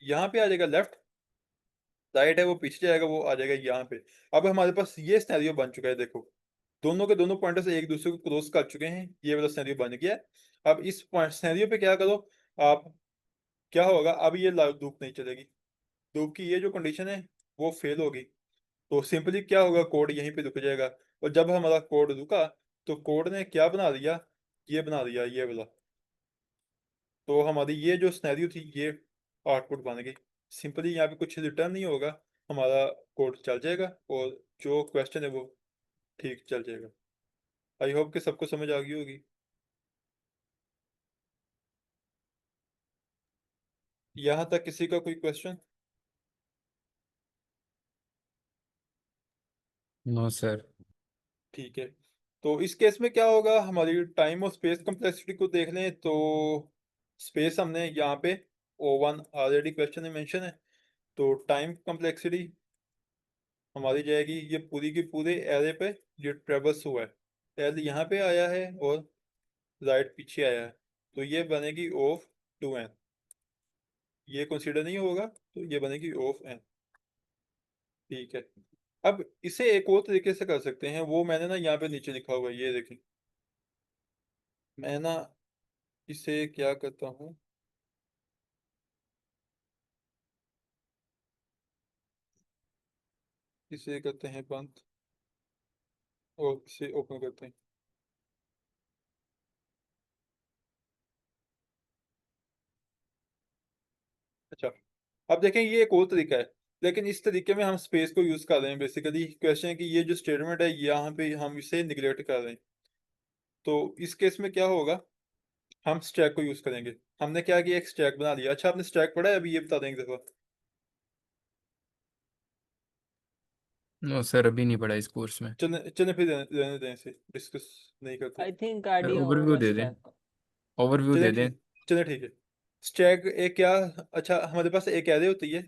यहाँ पे आ जाएगा लेफ्ट। राइट है वो पीछे जाएगा, वो आ जाएगा यहाँ पे। अब हमारे पास ये सिनेरियो बन चुका है, देखो दोनों के दोनों पॉइंटर्स एक दूसरे को क्रॉस कर चुके हैं, ये वाला सिनेरियो बन गया है। अब इस पॉइंट सिनेरियो पे क्या करो आप, क्या होगा, अब ये लूप नहीं चलेगी। लूप की ये जो कंडीशन है वो फेल होगी। तो सिंपली क्या होगा, कोड यहीं पे रुक जाएगा। और जब हमारा कोड रुका तो कोड ने क्या बना दिया, ये बना दिया ये वाला। तो हमारी ये जो स्नैरियो थी ये आउटपुट बन गई। सिंपली यहाँ पे कुछ रिटर्न नहीं होगा, हमारा कोड चल जाएगा और जो क्वेश्चन है वो ठीक चल जाएगा। आई होप कि सबको समझ आ गई होगी। यहाँ तक किसी का कोई क्वेश्चन? No sir. ठीक है, तो इस केस में क्या होगा, हमारी टाइम और स्पेस कम्प्लेक्सिटी को देख लें तो स्पेस हमने यहाँ पे O1 ऑलरेडी क्वेश्चन में मेंशन है। तो टाइम कम्प्लेक्सिटी हमारी जाएगी, ये पूरी की पूरे एरे पे ये ट्रेवर्स हुआ है, एल यहाँ पे आया है और राइट पीछे आया है, तो ये बनेगी ऑफ 2n। ये कंसीडर नहीं होगा तो ये बनेगी ऑफ n, ठीक है। अब इसे एक और तरीके से कर सकते हैं, वो मैंने ना यहाँ पे नीचे लिखा हुआ है, ये देखें। मैं ना इसे क्या करता हूँ, इसे करते हैं बंद और इसे ओपन करते हैं। अच्छा, अब देखें ये एक और तरीका है, लेकिन इस तरीके में हम स्पेस को यूज कर रहे हैं। बेसिकली क्वेश्चन है कि ये जो स्टेटमेंट है यहाँ पे हम इसे निगलेक्ट कर रहे हैं। तो इस केस में क्या होगा, हम स्टैक को यूज करेंगे। हमने क्या किया, एक स्टैक बना लिया। अच्छा, आपने स्टैक पढ़ा है, अभी ये बता दें एक दफा। नो सर, अभी नहीं पढ़ा इस कोर्स में। चले चले फिर रहने दें, इसे डिस्कस नहीं करते। I think sir idea overview होगा दे दें, स्टैक का। ओवरव्यू चले दे दें। चले ठीक है। स्टैक एक क्या, अच्छा हमारे पास एक एरे होती है।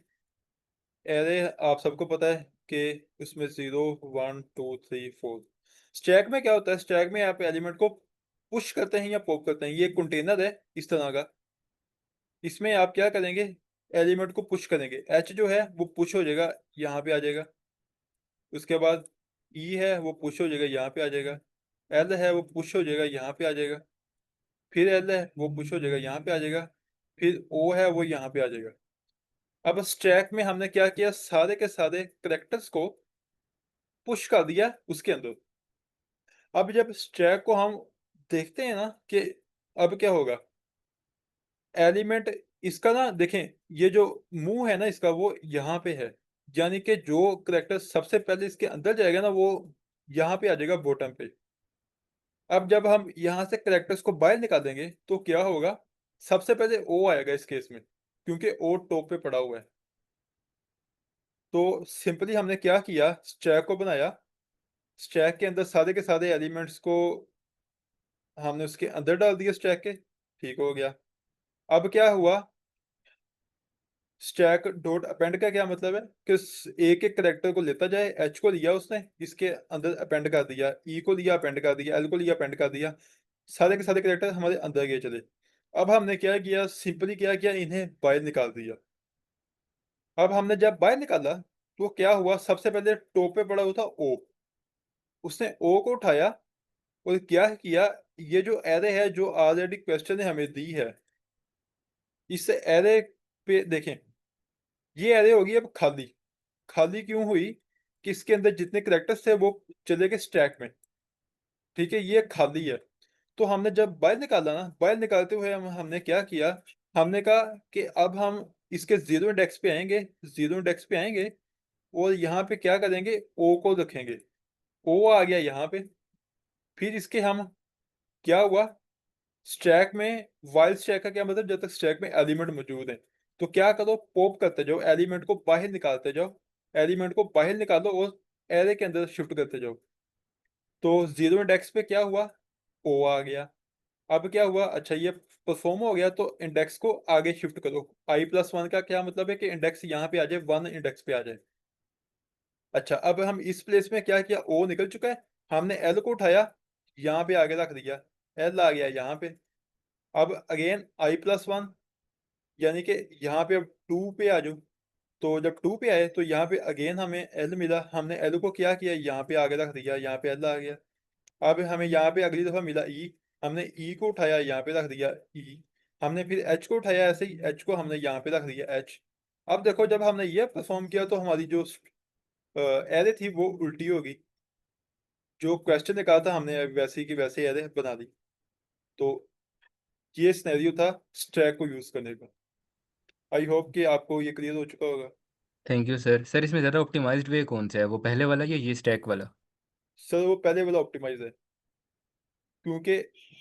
एरे आप सबको पता है कि उसमें 0 1 2 3 4। स्टैक में क्या होता है, स्टैक में आप एलिमेंट को पुश करते हैं या पॉप करते हैं। ये कंटेनर है इस तरह का, इसमें आप क्या करेंगे, एलिमेंट को पुश करेंगे। एच जो है वो पुश हो जाएगा, यहाँ पे आ जाएगा। उसके बाद ई है वो पुश हो जाएगा, यहाँ पे आ जाएगा। एल है वो पुश हो जाएगा, यहाँ पे आ जाएगा। फिर एल है वो पुश हो जाएगा, यहाँ पे आ जाएगा। फिर ओ है वो यहाँ पे आ जाएगा। अब स्टैक में हमने क्या किया, सारे के सारे करेक्टर्स को पुश कर दिया उसके अंदर। अब जब स्टैक को हम देखते हैं ना कि अब क्या होगा, एलिमेंट इसका ना देखें, ये जो मुंह है ना इसका वो यहाँ पे है, यानी कि जो करेक्टर सबसे पहले इसके अंदर जाएगा ना वो यहाँ पे आ जाएगा बॉटम पे। अब जब हम यहाँ से करेक्टर्स को बाहर निकालेंगे तो क्या होगा, सबसे पहले ओ आएगा इस केस में, क्योंकि ओ टॉप पे पड़ा हुआ है। तो सिंपली हमने क्या किया, स्टैक को बनाया, स्टैक के अंदर सारे के सारे एलिमेंट्स को हमने उसके अंदर डाल दिया स्टैक के, ठीक हो गया। अब क्या हुआ, स्टैक डॉट अपेंड का क्या मतलब है कि एक एक करेक्टर को लेता जाए। एच को लिया उसने, इसके अंदर अपेंड कर दिया, ई को लिया अपेंड कर दिया, एल को लिया अपेंड कर दिया, सारे के सारे करेक्टर हमारे अंदर गए चले। अब हमने क्या किया, सिंपली क्या किया, इन्हें बाहर निकाल दिया। अब हमने जब बाहर निकाला तो क्या हुआ, सबसे पहले टॉप पे पड़ा हुआ था ओ, उसने ओ को उठाया और क्या किया, ये जो एरे है जो ऑलरेडी क्वेश्चन ने हमें दी है, इस एरे पे देखें, ये एरे होगी अब खाली। खाली क्यों हुई, कि इसके अंदर जितने करेक्टर्स थे वो चले गए स्टैक में, ठीक है, ये खाली है। तो हमने जब बाहर निकाला ना, बाहर निकालते हुए हमने क्या किया, हमने कहा कि अब हम इसके जीरो इंडेक्स पे आएंगे, जीरो इंडेक्स पे आएंगे और यहाँ पे क्या करेंगे, ओ को रखेंगे। ओ आ गया यहाँ पे। फिर इसके हम क्या हुआ, स्टैक में, वाइल स्टैक का क्या मतलब, जब तक स्टैक में एलिमेंट मौजूद है तो क्या करो, पॉप करते जाओ, एलिमेंट को बाहर निकालते जाओ, एलिमेंट को बाहर निकालो और एरे के अंदर शिफ्ट करते जाओ। तो जीरो इंडेक्स पे क्या हुआ, ओ आ गया। अब क्या हुआ, अच्छा ये परफॉर्म हो गया तो इंडेक्स को आगे शिफ्ट करो। i+1 का क्या मतलब है कि इंडेक्स यहाँ पे आ जाए, 1 इंडेक्स पे आ जाए। अच्छा अब हम इस प्लेस में क्या किया, ओ निकल चुका है, हमने एल को उठाया, यहाँ पे आगे रख दिया, एल आ गया यहाँ पे। अब अगेन i+1, यानी कि यहाँ पे अब 2 पे आ जाओ। तो जब 2 पे आए तो यहाँ पे अगेन हमें एल मिला, हमने एल को क्या किया, यहाँ पे आगे रख दिया, यहाँ पे एल आ गया। अब हमें यहाँ पे अगली दफा मिला ई, हमने ई को उठाया, यहाँ पे रख दिया ई। हमने फिर एच को उठाया, ऐसे ही एच को हमने यहाँ पे रख दिया एच। अब देखो जब हमने ये परफॉर्म किया तो हमारी जो एरे थी वो उल्टी होगी, जो क्वेश्चन निकाला था हमने वैसे ही की वैसे एरे बना दी। तो ये सिनेरियो था स्टैक को यूज करने का। आई होप कि आपको ये क्लियर हो चुका होगा। Thank you sir. सर इसमें ज़्यादा ऑप्टिमाइज्ड वे कौन सा है, वो पहले वाला या ये स्टैक वाला? सर वो पहले वाला ऑप्टिमाइज है, क्योंकि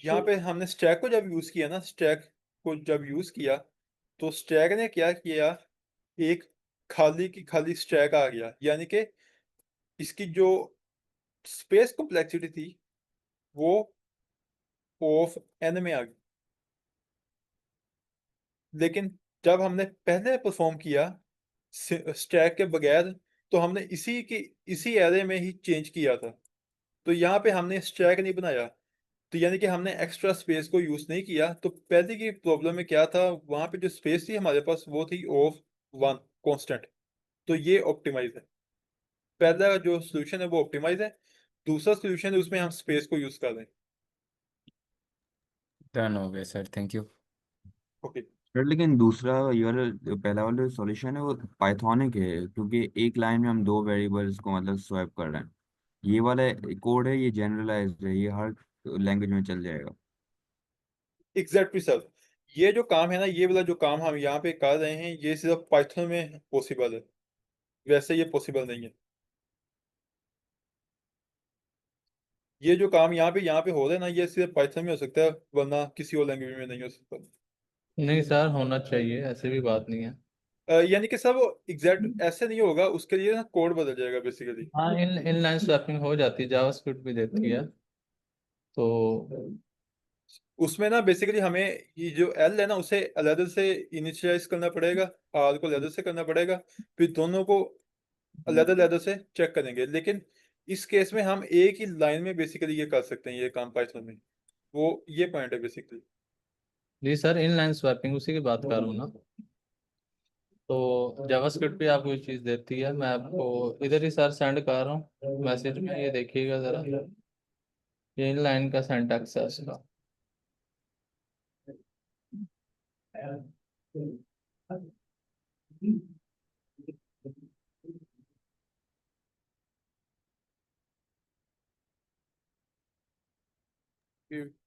यहाँ पे हमने स्टैक को जब यूज किया ना, स्टैक को जब यूज किया तो स्टैक ने क्या किया, एक खाली की खाली स्टैक आ गया, यानी कि इसकी जो स्पेस कॉम्प्लेक्सिटी थी वो ऑफ एन में आ गई। लेकिन जब हमने पहले परफॉर्म किया स्टैक के बगैर तो हमने इसी एरे में ही चेंज किया था, तो यहाँ पे हमने स्टैक नहीं बनाया, तो यानी कि हमने एक्स्ट्रा स्पेस को यूज नहीं किया। तो पहले की प्रॉब्लम में क्या था, वहां पे जो स्पेस थी हमारे पास वो थी ऑफ 1 कांस्टेंट। तो ये ऑप्टिमाइज है, पहला जो सोल्यूशन है वो ऑप्टिमाइज है, दूसरा सोल्यूशन है उसमें हम स्पेस को यूज कर रहे हैं। डन हो गया sir, thank you. Okay. Sir लेकिन दूसरा ये वाला जो पहला वाला सॉल्यूशन है वो पाइथोनिक है, क्योंकि एक लाइन में हम दो वेरिएबल्स को मतलब स्वैप कर रहे हैं। ये वाला कोड है, ये जनरलाइज्ड है, ये हर लैंग्वेज में चल जाएगा। एग्जैक्टली सर, ये जो काम है ना, ये वाला जो काम हम यहाँ पे कर रहे हैं ये सिर्फ पाइथन में पॉसिबल है, वैसे ये पॉसिबल नहीं है। ये जो काम यहाँ पे हो रहा है ना, ये सिर्फ पाइथन में हो सकता है, वरना किसी और लैंग्वेज में नहीं हो सकता। नहीं सर, होना चाहिए, ऐसे भी बात नहीं है। यानी कि सर वो एग्जैक्ट ऐसे नहीं होगा, उसके लिए ना कोड बदल जाएगा बेसिकली। हाँ, इनलाइन स्वैपिंग हो जाती है, जावास्क्रिप्ट भी देती है। तो उसमें ना बेसिकली हमें ये जो एल है ना उसे अलग से इनिशियलाइज करना पड़ेगा, आर को अलग से करना पड़ेगा, फिर दोनों को अलग से चेक करेंगे, लेकिन इस केस में हम एक ही लाइन में बेसिकली ये कर सकते हैं, ये काम पाइथन में, वो ये पॉइंट है बेसिकली। जी सर, इनलाइन स्वैपिंग उसी की बात कर रहा हूँ ना। तो जावास्क्रिप्ट भी आपको ये चीज़ देती है, मैं आपको इधर ही सर सेंड कर रहा हूँ मैसेज में, ये देखिएगा ज़रा, ये इनलाइन का सिंटैक्स है उसका।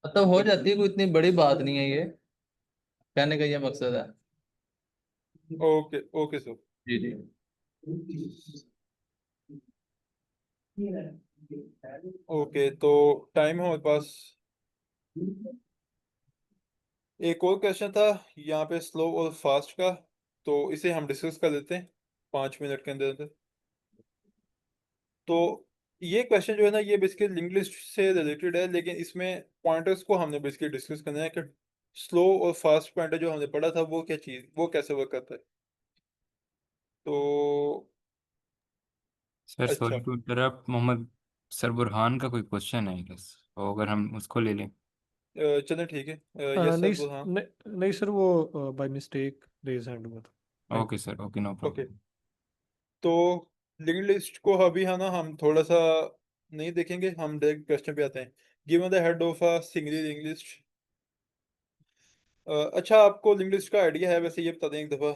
मतलब हो जाती है, कोई इतनी बड़ी बात नहीं है ये, कहने का ये मकसद है। Okay okay sir. जी जी। ओके, तो टाइम है हमारे पास। एक और क्वेश्चन था यहाँ पे स्लो और फास्ट का, तो इसे हम डिस्कस कर लेते हैं 5 मिनट के अंदर अंदर। तो ये क्वेश्चन जो है ना, ये बेसिकली लिंक लिस्ट से रिलेटेड है, लेकिन इसमें पॉइंटर्स को हमने बेसिकली डिस्कस करना है कि स्लो और फास्ट पॉइंटर जो हमने पढ़ा था वो क्या चीज़, वो कैसे वर्क करता है। तो सर अच्छा, sorry to interrupt, Mohammed sir Burhan का कोई क्वेश्चन है बस, और अगर हम उसको ले लें। चलें ठीक है। यस नहीं सर, हाँ। नहीं सर, वो बाय मिस्टेक रेज हैंड हुआ था। Thank okay sir, okay, no okay, problem. तो लिंक लिस्ट को अभी है ना हम थोड़ा सा नहीं देखेंगे, हम डायरेक्ट क्वेश्चन पे आते हैं। Given the head of a single link list. अच्छा, आपको लिंक लिस्ट का आइडिया है वैसे, ये बता दें एक दफ़ा।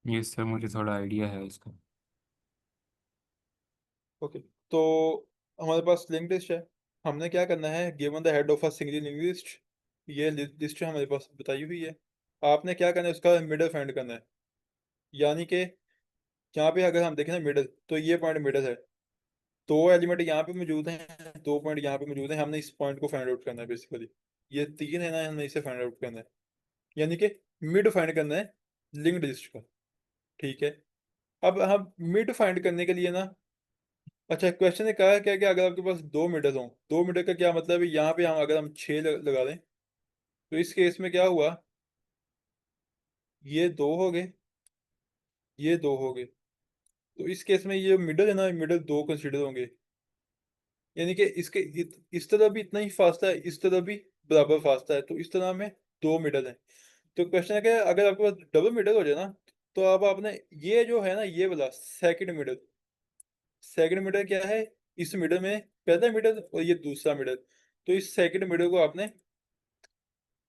ये सर मुझे थोड़ा आइडिया है इसका। ओके, तो हमारे पास लिंक लिस्ट है, हमने क्या करना है, given the head of a single link list, ये लिस्ट हमारे पास बताई हुई है। आपने क्या करना है, उसका मिडल फाइंड करना है। यानी कि यहाँ पे अगर हम देखें ना मिडल, तो ये पॉइंट मिडल है, दो एलिमेंट यहाँ पे मौजूद हैं, दो पॉइंट यहाँ पे मौजूद हैं, हमने इस पॉइंट को फाइंड आउट करना है बेसिकली। ये तीन है ना, हमने इसे फाइंड आउट करना है, यानी कि मिड फाइंड करना है लिंक्ड लिस्ट का। ठीक है, अब हम मिड फाइंड करने के लिए ना, अच्छा क्वेश्चन ने कहा है क्या कि अगर आपके पास दो मिडल हों, दो मिडल का क्या मतलब है, यहाँ पे हम अगर हम 6 लगा दें, तो इस केस में क्या हुआ, ये दो हो गए, ये दो हो गए, तो इस केस में ये मिडल है ना, मिडल दो कंसिडर होंगे। यानी कि इसके इस तरह भी इतना ही फासला है, इस तरह भी बराबर फासला है, तो इस तरह में दो मिडल है। तो क्वेश्चन है कि अगर आपके पास डबल मिडल हो जाए ना, तो अब आपने ये जो है ना, ये वाला सेकंड मिडल, सेकंड मिडल क्या है, इस मिडल में पहला मिडल और ये दूसरा मिडल, तो इस सेकंड मिडल को आपने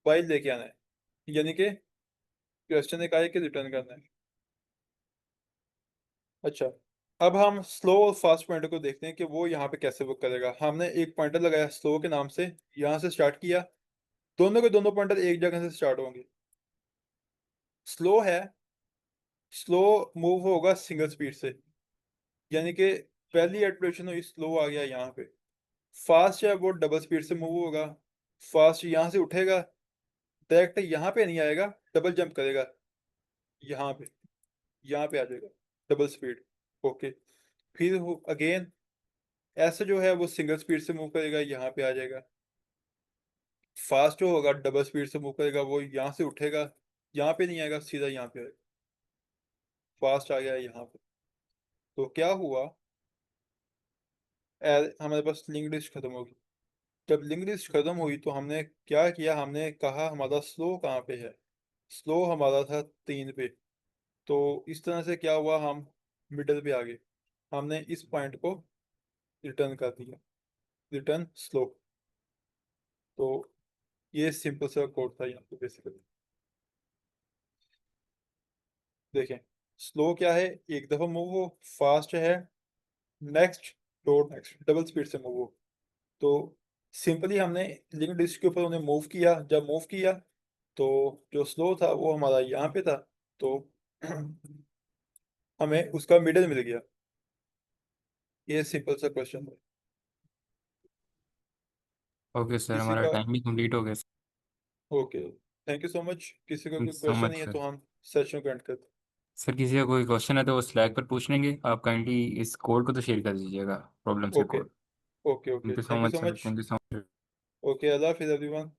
बाहर लेके आना है, यानी कि क्वेश्चन ने कहा है कि रिटर्न करना है। अच्छा, अब हम स्लो और फास्ट पॉइंटर को देखते हैं कि वो यहाँ पे कैसे वर्क करेगा। हमने एक पॉइंटर लगाया स्लो के नाम से, यहाँ से स्टार्ट किया, दोनों के दोनों पॉइंटर एक जगह से स्टार्ट होंगे। स्लो है, स्लो मूव होगा सिंगल स्पीड से, यानी कि पहली एटरेशन हुई, स्लो आ गया यहाँ पे। फास्ट है वो डबल स्पीड से मूव होगा, फास्ट यहाँ से उठेगा, डायरेक्ट यहाँ पे नहीं आएगा, डबल जंप करेगा, यहाँ पे, यहाँ पे आ जाएगा, डबल स्पीड। ओके, फिर अगेन ऐसे जो है वो सिंगल स्पीड से मूव करेगा, यहाँ पे आ जाएगा। फास्ट जो होगा डबल स्पीड से मूव करेगा, वो यहाँ से उठेगा, यहाँ पे नहीं आएगा, सीधा यहाँ पे आएगा। फास्ट आ गया यहाँ पे, तो क्या हुआ, हमारे पास लिंक लिस्ट खत्म होगी। जब लिंक लिस्ट खत्म हुई तो हमने क्या किया, हमने कहा हमारा स्लो कहाँ पे है, स्लो हमारा था 3 पे। तो इस तरह से क्या हुआ, हम मिडल पे आ गए, हमने इस पॉइंट को रिटर्न कर दिया, रिटर्न स्लो। तो ये सिंपल सा कोड था यहाँ पे बेसिकली। देखें, स्लो क्या है, एक दफा मूव हो, फास्ट है next, dot next, double speed से मूव हो। तो सिंपली हमने लिंक लिस्ट के ऊपर उन्हें मूव किया, जब मूव किया तो जो स्लो था वो हमारा यहाँ पे था, तो हमें उसका मिडल मिल गया। ये सिंपल सा क्वेश्चन है। ओके सर, किसी हमारा का, टाइम भी कंप्लीट हो गया sir. Okay, thank you so much. किसी का थैंक कोई यू सो क्वेश्चन मच नहीं है सर। तो हम सेशन को एंड करते सर किसी का कोई क्वेश्चन है तो वो स्लैक पर पूछ लेंगे, आप काइंडली इस कोड को तो शेयर कर दीजिएगा, प्रॉब्लम हैं। से okay code. Okay okay, thank you so thank you much so sir, much. Thank you so much. Okay, अल्लाह हाफिज़ एवरीवन।